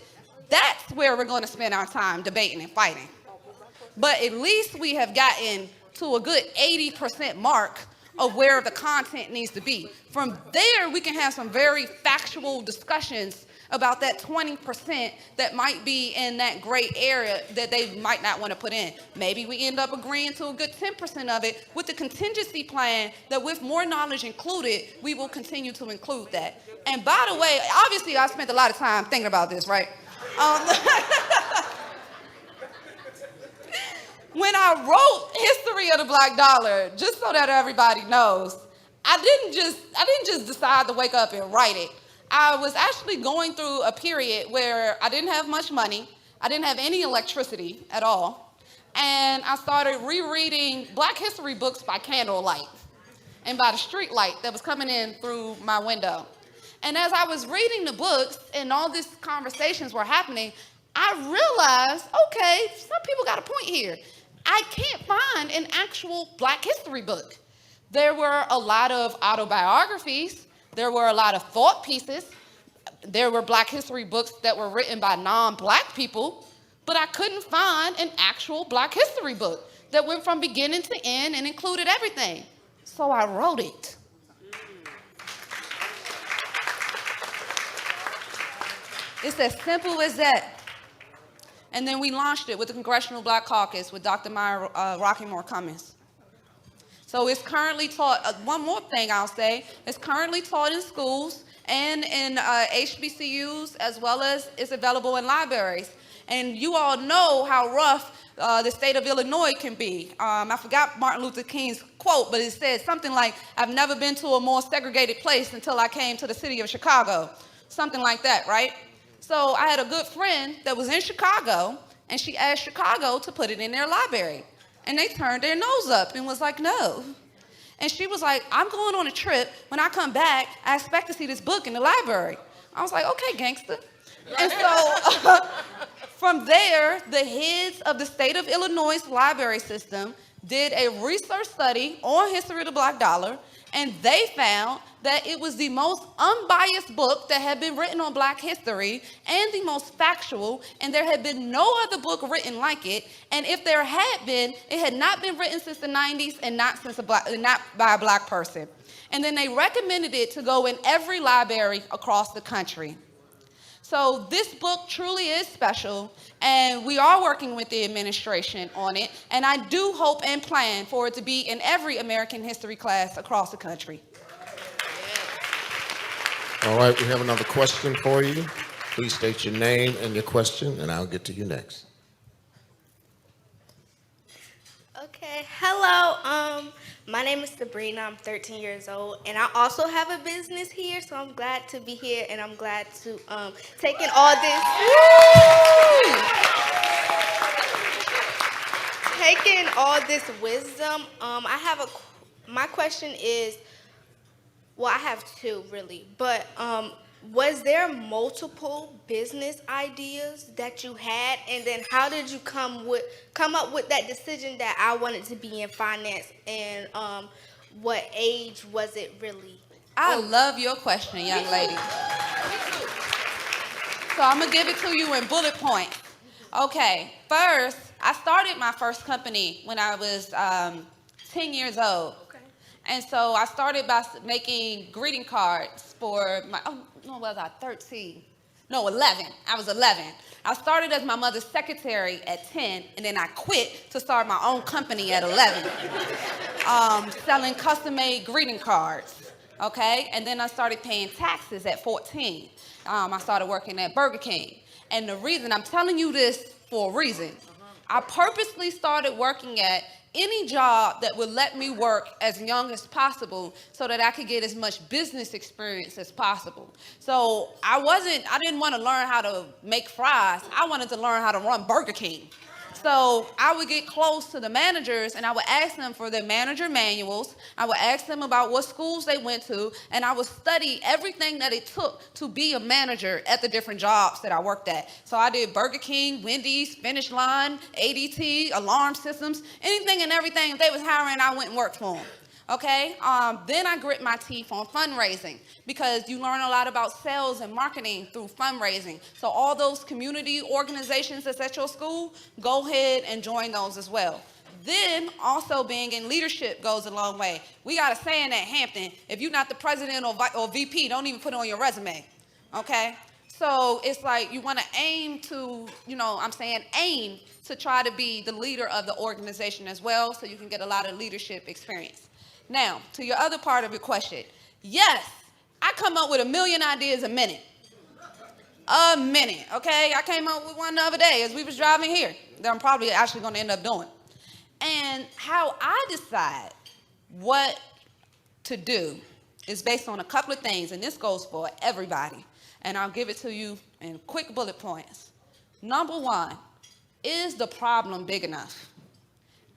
That's where we're going to spend our time debating and fighting. But at least we have gotten to a good 80% mark of where the content needs to be. From there, we can have some very factual discussions about that 20% that might be in that gray area that they might not want to put in. Maybe we end up agreeing to a good 10% of it with the contingency plan that with more knowledge included, we will continue to include that. And by the way, obviously I spent a lot of time thinking about this, right? When I wrote History of the Black Dollar, just so that everybody knows, I didn't just decide to wake up and write it. I was actually going through a period where I didn't have much money. I didn't have any electricity at all. And I started rereading Black history books by candlelight and by the street light that was coming in through my window. And as I was reading the books and all these conversations were happening, I realized, okay, some people got a point here. I can't find an actual Black history book. There were a lot of autobiographies. There were a lot of thought pieces. There were Black history books that were written by non-Black people, but I couldn't find an actual Black history book that went from beginning to end and included everything. So I wrote it. It's as simple as that. And then we launched it with the Congressional Black Caucus with Dr. Maya Rockeymoore Cummings. So it's currently taught, one more thing I'll say, it's currently taught in schools and in HBCUs, as well as it's available in libraries. And you all know how rough the state of Illinois can be. I forgot Martin Luther King's quote, but it said something like, "I've never been to a more segregated place until I came to the city of Chicago." Something like that, right? So I had a good friend that was in Chicago, and she asked Chicago to put it in their library. And they turned their nose up and was like, no. And she was like, "I'm going on a trip. When I come back, I expect to see this book in the library." I was like, "Okay, gangster." And so from there, the heads of the state of Illinois' library system did a research study on history of the Black dollar, and they found that it was the most unbiased book that had been written on Black history and the most factual, and there had been no other book written like it. And if there had been, it had not been written since the 90s and not by a Black person. And then they recommended it to go in every library across the country. So this book truly is special, and we are working with the administration on it, and I do hope and plan for it to be in every American history class across the country. All right, we have another question for you. Please state your name and your question, and I'll get to you next. Okay, hello. My name is Sabrina. I'm 13 years old, and I also have a business here, so I'm glad to be here, and I'm glad to take in all this. Taking all this wisdom. My question is, well, I have two really, but was there multiple business ideas that you had, and then how did you come up with that decision that I wanted to be in finance, and what age was it really? I love your question, young lady. So I'm gonna give it to you in bullet points. Okay, first, I started my first company when I was 10 years old. And so I started by making greeting cards for my, 13? No, 11. I was 11. I started as my mother's secretary at 10, and then I quit to start my own company at 11, selling custom-made greeting cards, okay? And then I started paying taxes at 14. I started working at Burger King. And the reason, I'm telling you this for a reason. I purposely started working at any job that would let me work as young as possible so that I could get as much business experience as possible. So I didn't want to learn how to make fries. I wanted to learn how to run Burger King. So I would get close to the managers, and I would ask them for their manager manuals. I would ask them about what schools they went to, and I would study everything that it took to be a manager at the different jobs that I worked at. So I did Burger King, Wendy's, Finish Line, ADT, alarm systems, anything and everything. If they was hiring, I went and worked for them. Okay, then I grit my teeth on fundraising, because you learn a lot about sales and marketing through fundraising. So all those community organizations that's at your school, go ahead and join those as well. Then also being in leadership goes a long way. We got a saying at Hampton, if you're not the president or VP, don't even put it on your resume, okay? So it's like you want to aim to, aim to try to be the leader of the organization as well, so you can get a lot of leadership experience. Now, to your other part of your question, yes, I come up with 1 million ideas a minute. A minute, okay? I came up with one the other day as we was driving here that I'm probably actually going to end up doing. And how I decide what to do is based on a couple of things, and this goes for everybody. And I'll give it to you in quick bullet points. Number one, is the problem big enough?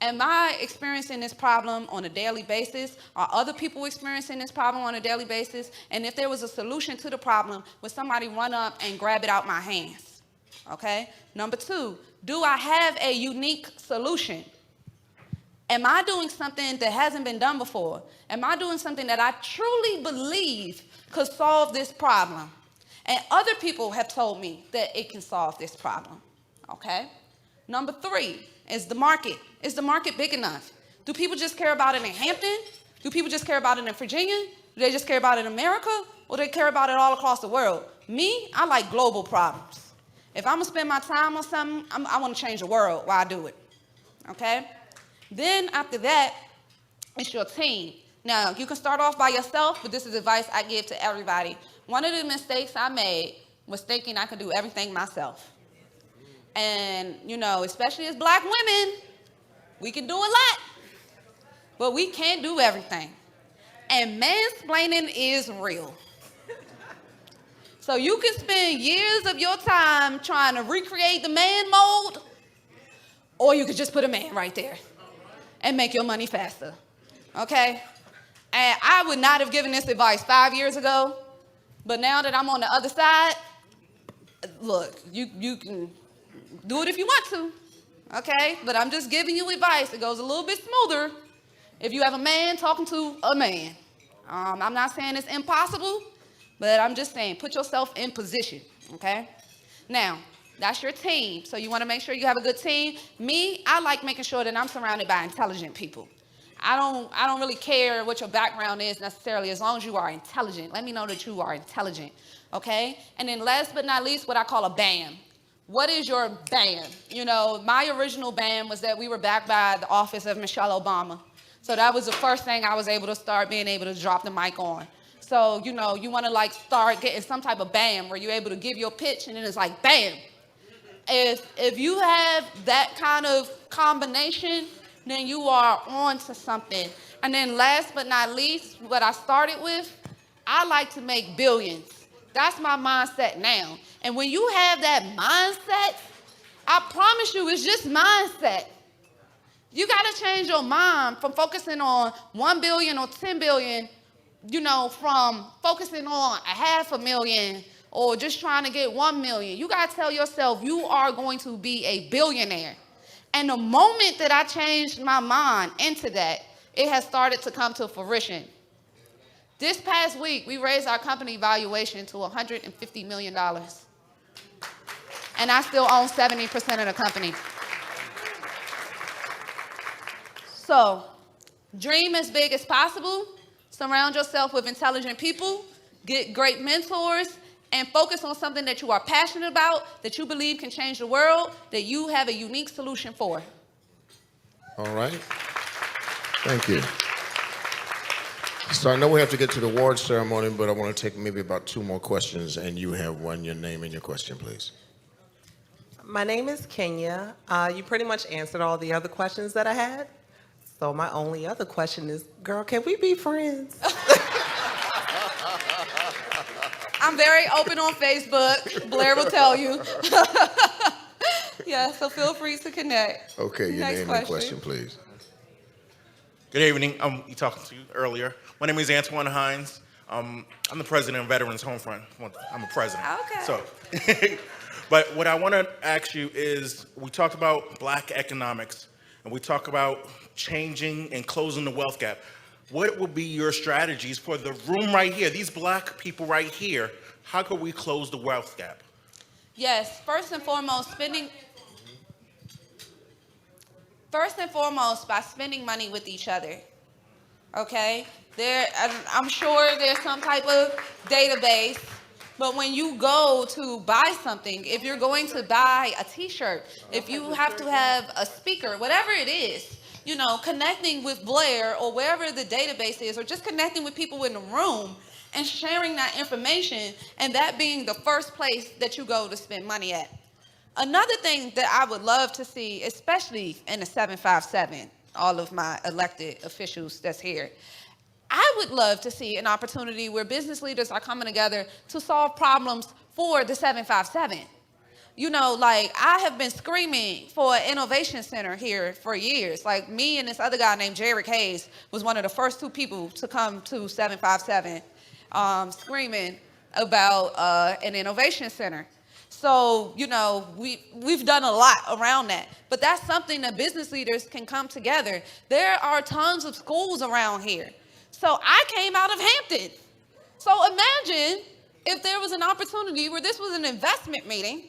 Am I experiencing this problem on a daily basis? Are other people experiencing this problem on a daily basis? And if there was a solution to the problem, would somebody run up and grab it out my hands? Okay? Number two, do I have a unique solution? Am I doing something that hasn't been done before? Am I doing something that I truly believe could solve this problem? And other people have told me that it can solve this problem, okay? Number 3 is the market. Is the market big enough? Do people just care about it in Hampton? Do people just care about it in Virginia? Do they just care about it in America? Or do they care about it all across the world? Me, I like global problems. If I'm gonna spend my time on something, I wanna change the world while I do it, okay? Then after that, it's your team. Now, you can start off by yourself, but this is advice I give to everybody. One of the mistakes I made was thinking I could do everything myself. And, you know, especially as black women, we can do a lot, but we can't do everything. And mansplaining is real. So you can spend years of your time trying to recreate the man mode, or you could just put a man right there and make your money faster, okay? And I would not have given this advice 5 years ago, but now that I'm on the other side, look, you can do it if you want to, okay? But I'm just giving you advice. It goes a little bit smoother if you have a man talking to a man. I'm not saying it's impossible, but I'm just saying put yourself in position, okay? Now, that's your team. So you want to make sure you have a good team. Me, I like making sure that I'm surrounded by intelligent people. I don't really care what your background is necessarily, as long as you are intelligent. Let me know that you are intelligent, okay? And then last but not least, what I call a BAM. What is your BAM? You know, my original BAM was that we were backed by the office of Michelle Obama. So that was the first thing I was able to start being able to drop the mic on. So, you know, you want to like start getting some type of BAM where you're able to give your pitch and then it's like BAM. If you have that kind of combination, then you are on to something. And then last but not least, what I started with, I like to make billions. That's my mindset now. And when you have that mindset, I promise you, it's just mindset. You got to change your mind from focusing on 1 billion or 10 billion, you know, from focusing on 500,000 or just trying to get 1 million. You got to tell yourself you are going to be a billionaire. And the moment that I changed my mind into that, it has started to come to fruition. This past week, we raised our company valuation to $150 million. And I still own 70% of the company. So, dream as big as possible. Surround yourself with intelligent people. Get great mentors. And focus on something that you are passionate about, that you believe can change the world, that you have a unique solution for. All right. Thank you. So I know we have to get to the award ceremony, but I want to take maybe about 2 more questions, and you have one, your name and your question, please. My name is Kenya. You pretty much answered all the other questions that I had. So my only other question is, girl, can we be friends? I'm very open on Facebook. Blair will tell you. Yeah, so feel free to connect. Okay, your Next name and question, please. Good evening. You talking to you earlier. My name is Antoine Hines. I'm the president of Veterans Homefront. I'm a president. Okay. So, but what I want to ask you is, we talked about black economics, and we talk about changing and closing the wealth gap. What would be your strategies for the room right here, these black people right here? How could we close the wealth gap? Yes, first and foremost, by spending money with each other, okay? I'm sure there's some type of database, but when you go to buy something, if you're going to buy a t-shirt, if you have to have a speaker, whatever it is, you know, connecting with Blair or wherever the database is, or just connecting with people in the room and sharing that information, and that being the first place that you go to spend money at. Another thing that I would love to see, especially in the 757, all of my elected officials that's here, I would love to see an opportunity where business leaders are coming together to solve problems for the 757. You know, like, I have been screaming for an innovation center here for years. Like, me and this other guy named Jared Hayes was one of the first 2 people to come to 757 screaming about an innovation center. So, we've done a lot around that. But that's something that business leaders can come together. There are tons of schools around here. So I came out of Hampton. So imagine if there was an opportunity where this was an investment meeting,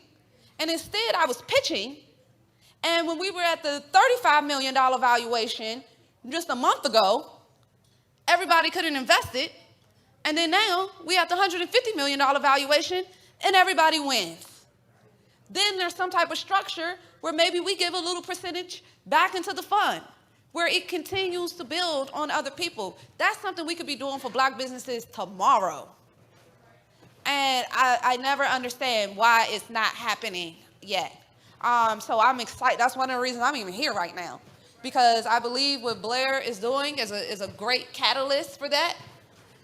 and instead I was pitching, and when we were at the $35 million valuation just a month ago, everybody couldn't invest it, and then now we at the $150 million valuation, and everybody wins. Then there's some type of structure where maybe we give a little percentage back into the fund, where it continues to build on other people. That's something we could be doing for Black businesses tomorrow. And I never understand why it's not happening yet. So I'm excited. That's one of the reasons I'm even here right now, because I believe what Blair is doing is a great catalyst for that.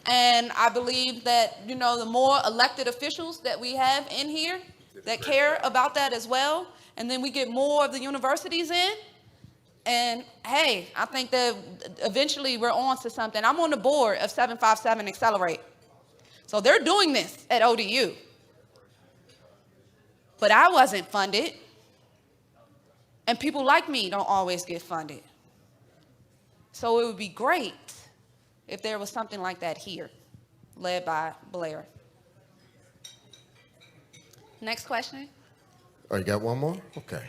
And I believe that, the more elected officials that we have in here that care about that as well, and then we get more of the universities in, and hey, I think that eventually we're on to something. I'm on the board of 757 Accelerate. So they're doing this at ODU. But I wasn't funded. And people like me don't always get funded. So it would be great if there was something like that here, led by Blair. Next question. Oh, you got one more? Okay.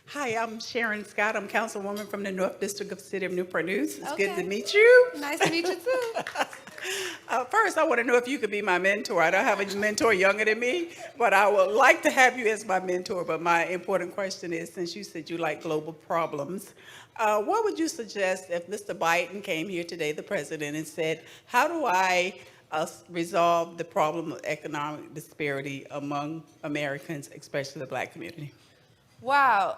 Hi, I'm Sharon Scott. I'm councilwoman from the North District of the City of Newport News. It's good to Okay. meet you. Nice to meet you too. First, I want to know if you could be my mentor. I don't have a mentor younger than me, but I would like to have you as my mentor. But my important question is, since you said you like global problems, what would you suggest if Mr. Biden came here today, the president, and said, how do I resolve the problem of economic disparity among Americans, especially the Black community? Wow.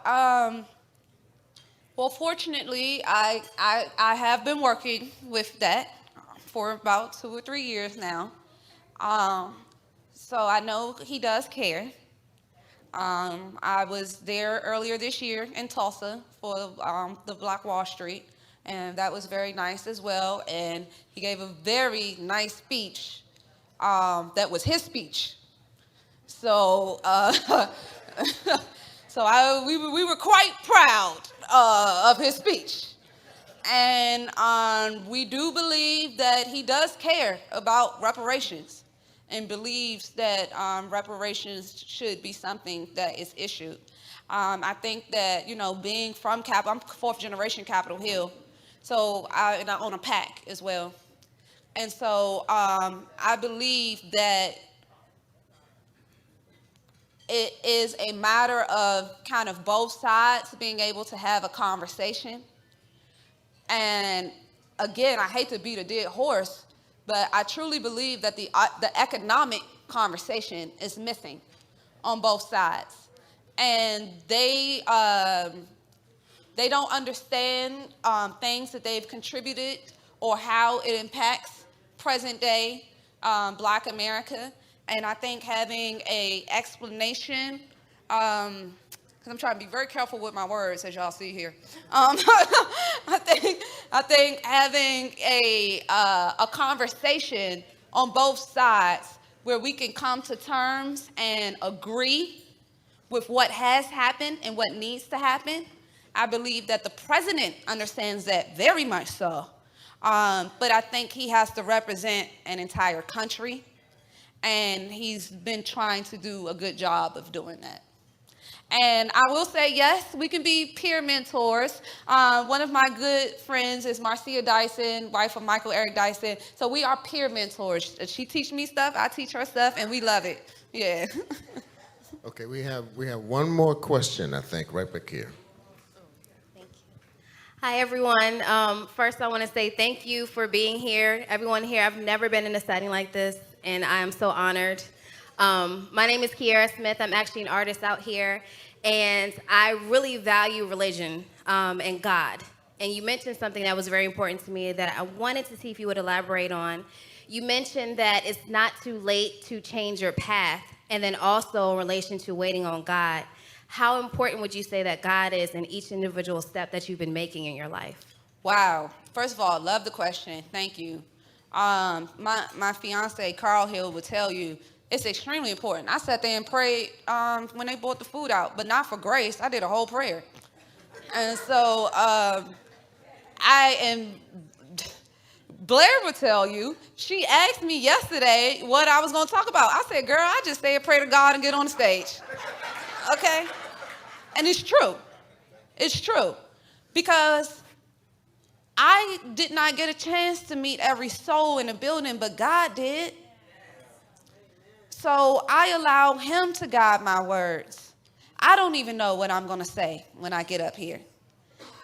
Well, fortunately, I have been working with that for about 2 or 3 years now. So I know he does care. I was there earlier this year in Tulsa for the Black Wall Street, and that was very nice as well. And he gave a very nice speech that was his speech. So we were quite proud of his speech. And we do believe that he does care about reparations and believes that reparations should be something that is issued. I think that, being from I'm fourth generation Capitol Hill, so I own a PAC as well. And so I believe that it is a matter of kind of both sides being able to have a conversation. And again, I hate to beat a dead horse, but I truly believe that the economic conversation is missing on both sides. And they don't understand things that they've contributed or how it impacts present day Black America. And I think having a explanation, because I'm trying to be very careful with my words, as y'all see here. I think having a conversation on both sides where we can come to terms and agree with what has happened and what needs to happen. I believe that the president understands that very much so. But I think he has to represent an entire country. And he's been trying to do a good job of doing that. And I will say, yes, we can be peer mentors. One of my good friends is Marcia Dyson, wife of Michael Eric Dyson. So we are peer mentors. She teaches me stuff, I teach her stuff, and we love it. Yeah. Okay, we have one more question, I think, right back here. Thank you. Hi, everyone. First, I want to say thank you for being here. Everyone here, I've never been in a setting like this, and I am so honored. My name is Kiara Smith. I'm actually an artist out here, and I really value religion and God. And you mentioned something that was very important to me that I wanted to see if you would elaborate on. You mentioned that it's not too late to change your path, and then also in relation to waiting on God. How important would you say that God is in each individual step that you've been making in your life? Wow. First of all, love the question. Thank you. My fiance Carl Hill would tell you it's extremely important. I sat there and prayed when they brought the food out, but not for grace. I did a whole prayer, and so I am. Blair would tell you. She asked me yesterday what I was going to talk about. I said, "Girl, I just say a prayer to God and get on the stage." Okay, and it's true. It's true, because I did not get a chance to meet every soul in the building, but God did. So I allow him to guide my words. I don't even know what I'm going to say when I get up here.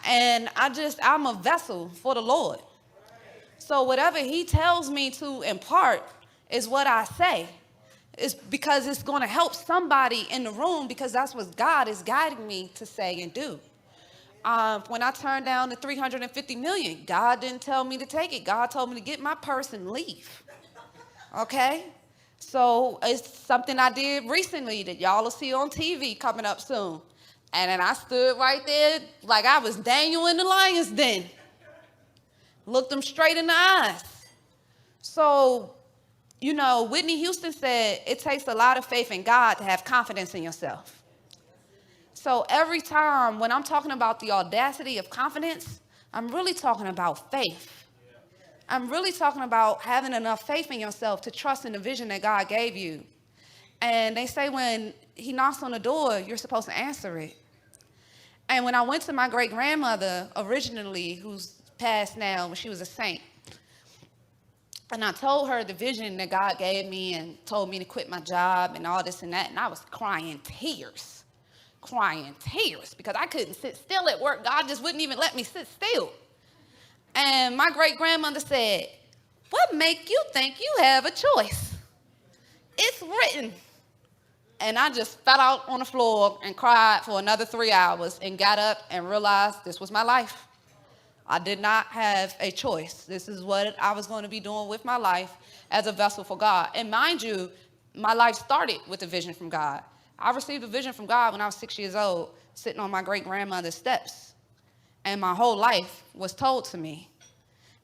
And I'm a vessel for the Lord. So whatever he tells me to impart is what I say. It's because it's going to help somebody in the room, because that's what God is guiding me to say and do. When I turned down the $350 million, God didn't tell me to take it. God told me to get my purse and leave. Okay? So it's something I did recently that y'all will see on TV coming up soon. And then I stood right there like I was Daniel in the lion's den. Looked them straight in the eyes. So, Whitney Houston said it takes a lot of faith in God to have confidence in yourself. So every time when I'm talking about the audacity of confidence, I'm really talking about faith. I'm really talking about having enough faith in yourself to trust in the vision that God gave you. And they say when he knocks on the door, you're supposed to answer it. And when I went to my great-grandmother originally, who's passed now, when she was a saint, and I told her the vision that God gave me and told me to quit my job and all this and that, and I was crying tears because I couldn't sit still at work. God just wouldn't even let me sit still. And my great-grandmother said, "What make you think you have a choice? It's written." And I just fell out on the floor and cried for another 3 hours and got up and realized this was my life. I did not have a choice. This is what I was going to be doing with my life as a vessel for God. And mind you, my life started with a vision from God. I received a vision from God when I was 6 years old, sitting on my great-grandmother's steps. And my whole life was told to me.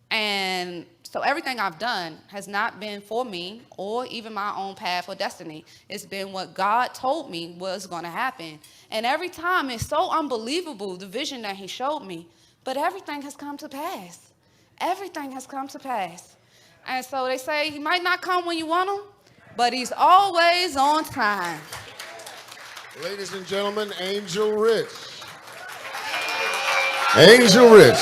And so everything I've done has not been for me or even my own path or destiny. It's been what God told me was going to happen. And every time it's so unbelievable, the vision that he showed me. But everything has come to pass. Everything has come to pass. And so they say he might not come when you want him, but he's always on time. Ladies and gentlemen, Angel Rich. Angel Rich.